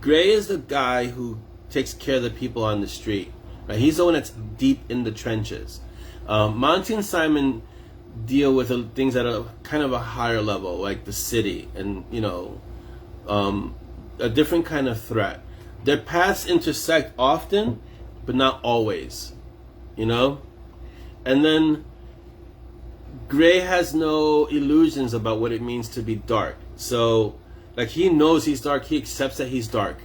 Gray is the guy who takes care of the people on the street. Right? He's the one that's deep in the trenches. Monty and Simon deal with things at a kind of a higher level, like the city and, you know, a different kind of threat. Their paths intersect often, but not always, you know? And then Gray has no illusions about what it means to be dark. So, like, he knows he's dark, he accepts that he's dark,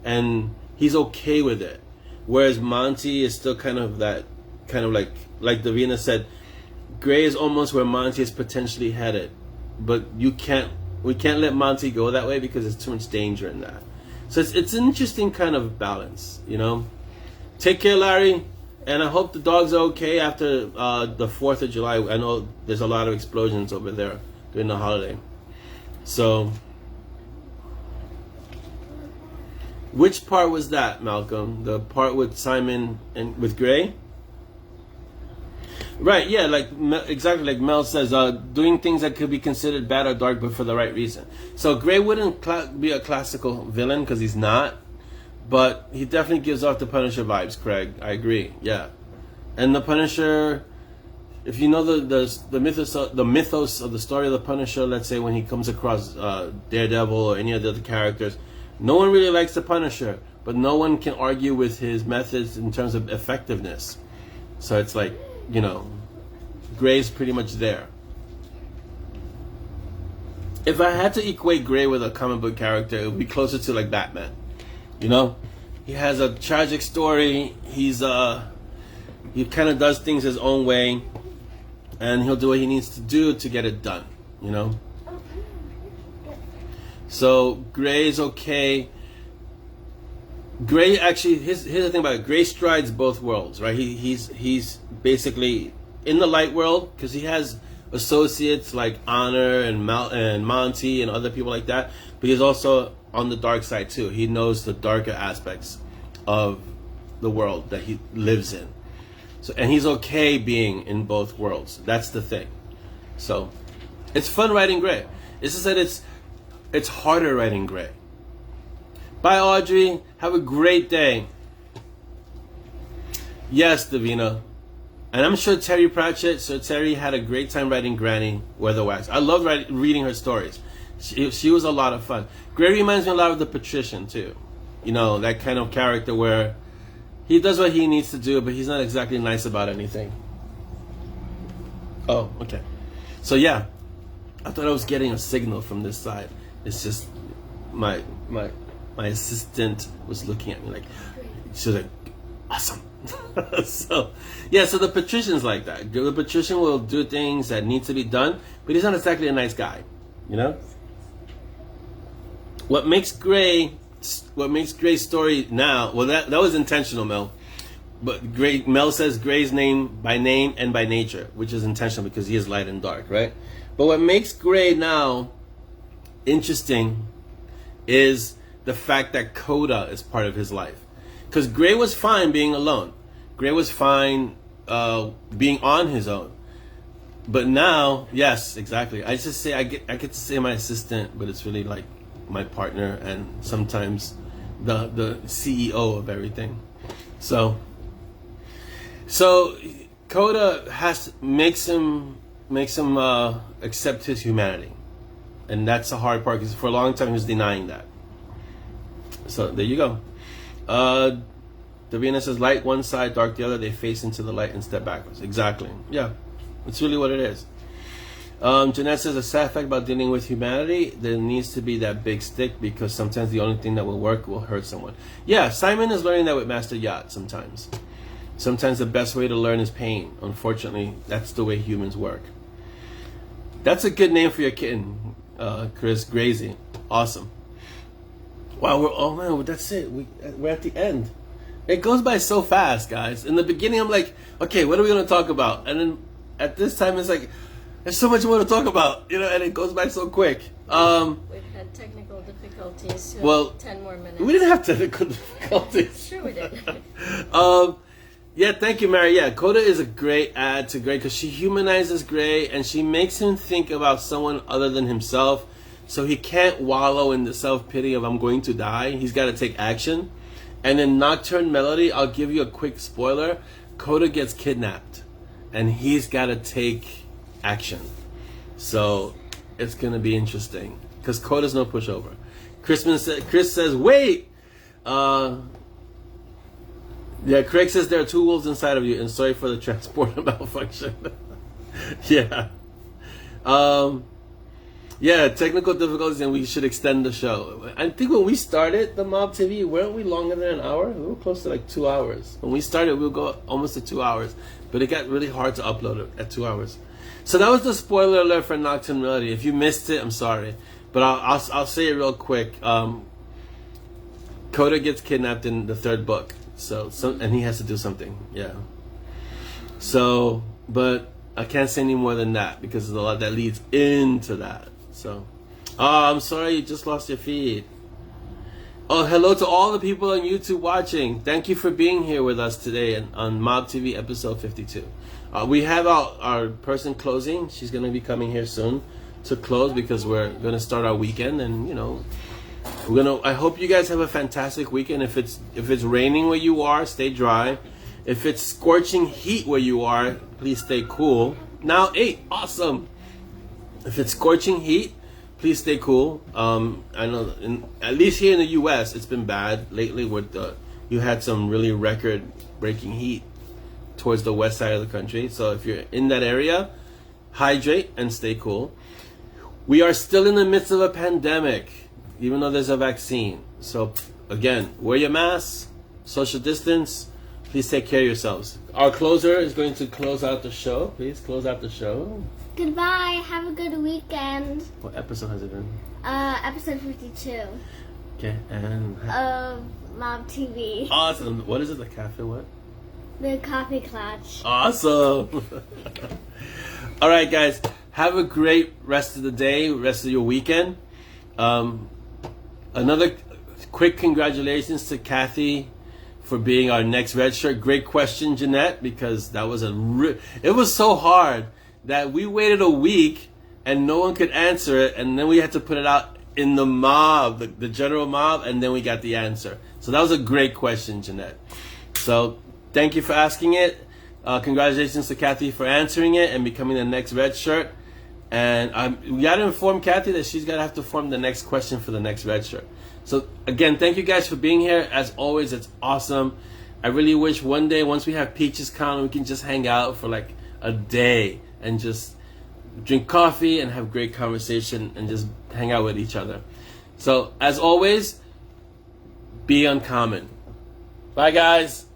and he's okay with it. Whereas Monty is still kind of like Davina said, Gray is almost where Monty is potentially headed. But we can't let Monty go that way because there's too much danger in that. So it's an interesting kind of balance, you know? Take care, Larry. And I hope the dogs are okay after the 4th of July. I know there's a lot of explosions over there during the holiday. So, which part was that, Malcolm? The part with Simon and with Gray? Right, yeah, like exactly like Mel says, doing things that could be considered bad or dark, but for the right reason. So Gray wouldn't be a classical villain because he's not, but he definitely gives off the Punisher vibes. Craig, I agree. Yeah, and the Punisher, if you know the mythos of the story of the Punisher, let's say when he comes across Daredevil or any of the other characters, no one really likes the Punisher, but no one can argue with his methods in terms of effectiveness. So it's like, you know, Gray's pretty much there. If I had to equate Gray with a comic book character, it would be closer to like Batman. You know, he has a tragic story. He kind of does things his own way, and he'll do what he needs to do to get it done. You know. So Gray's okay. Gray actually, here's the thing about it. Gray strides both worlds, right? He's basically in the light world because he has associates like Honor and Monty and other people like that, but he's also on the dark side too. He knows the darker aspects of the world that he lives in. So, and he's okay being in both worlds. That's the thing. So, it's fun writing Gray. It's just that it's harder writing Gray. Bye, Audrey. Have a great day. Yes, Davina. And I'm sure Terry Pratchett, so Terry had a great time writing Granny Weatherwax. I love reading her stories. She was a lot of fun. Gray reminds me a lot of the Patrician, too. You know, that kind of character where he does what he needs to do, but he's not exactly nice about anything. Oh, okay. So, yeah. I thought I was getting a signal from this side. It's just my assistant was looking at me like, she was like, awesome. So, yeah, so the Patrician's like that. The Patrician will do things that need to be done, but he's not exactly a nice guy, you know? What makes Gray's story now, well, that was intentional, Mel. But Mel says Gray's name by name and by nature, which is intentional because he is light and dark, right? But what makes Gray now interesting is the fact that Coda is part of his life. Because Gray was fine being alone. Gray was fine being on his own. But now, yes, exactly. I just say I get to say my assistant, but it's really like my partner and sometimes the CEO of everything. So Coda makes him accept his humanity, and that's the hard part because for a long time he was denying that. So there you go. Davina says, light one side, dark the other. They face into the light and step backwards. Exactly. Yeah, it's really what it is. Jeanette says, a sad fact about dealing with humanity, there needs to be that big stick because sometimes the only thing that will work will hurt someone. Yeah, Simon is learning that with Master Yacht sometimes. Sometimes the best way to learn is pain. Unfortunately, that's the way humans work. That's a good name for your kitten, Chris. Grazy. Awesome. Wow, oh man, that's it. We're at the end. It goes by so fast, guys. In the beginning, I'm like, okay, what are we going to talk about? And then at this time, it's like, There's so much more to talk about, you know, and it goes by so quick. We've had technical difficulties. So Well, 10 more minutes. We didn't have technical difficulties. Sure we did. Yeah, thank you, Mary. Yeah, Coda is a great add to Gray because she humanizes Gray and she makes him think about someone other than himself. So he can't wallow in the self-pity of I'm going to die. He's got to take action. And in Nocturne Melody, I'll give you a quick spoiler. Coda gets kidnapped and he's got to take action. So it's going to be interesting because Coda's no pushover. Chris says, wait! Yeah, Craig says there are 2 wolves inside of you, and sorry for the transporter malfunction. Yeah. Yeah, technical difficulties, and we should extend the show. I think when we started the Mob TV, weren't we longer than an hour? We were close to like 2 hours. When we started, we would go almost to 2 hours, but it got really hard to upload it at 2 hours. So that was the spoiler alert for Nocturne Melody. If you missed it, I'm sorry, but I'll say it real quick. Coda gets kidnapped in the 3rd book. And he has to do something, yeah. So, but I can't say any more than that because there's a lot that leads into that. So, I'm sorry you just lost your feed. Oh, hello to all the people on YouTube watching. Thank you for being here with us today on Mob TV episode 52. We have our person closing. She's going to be coming here soon to close because we're going to start our weekend and, you know, I hope you guys have a fantastic weekend. If it's raining where you are, stay dry. If it's scorching heat where you are, please stay cool. Now 8, awesome. If it's scorching heat, please stay cool. I know, at least here in the U.S., it's been bad lately. You had some really record-breaking heat towards the west side of the country. So if you're in that area, hydrate and stay cool. We are still in the midst of a pandemic, even though there's a vaccine. So again, wear your mask, social distance, please take care of yourselves. Our closer is going to close out the show. Please close out the show. Goodbye. Have a good weekend. What episode has it been? Episode 52 Okay, and of Mob TV. awesome. What is it? The cafe what? The Coffee Clutch. Awesome. All right, guys. Have a great rest of the day, rest of your weekend. Another quick congratulations to Kathy for being our next red shirt. Great question, Jeanette, because that was it was so hard that we waited a week and no one could answer it, and then we had to put it out in the mob, the general mob, and then we got the answer. So that was a great question, Jeanette. So thank you for asking it. Congratulations to Kathy for answering it and becoming the next red shirt. And we got to inform Kathy that she's got to have to form the next question for the next red shirt. So again, thank you guys for being here. As always, it's awesome. I really wish one day, once we have Peaches Con, we can just hang out for like a day and just drink coffee and have great conversation and just hang out with each other. So as always, be uncommon. Bye guys.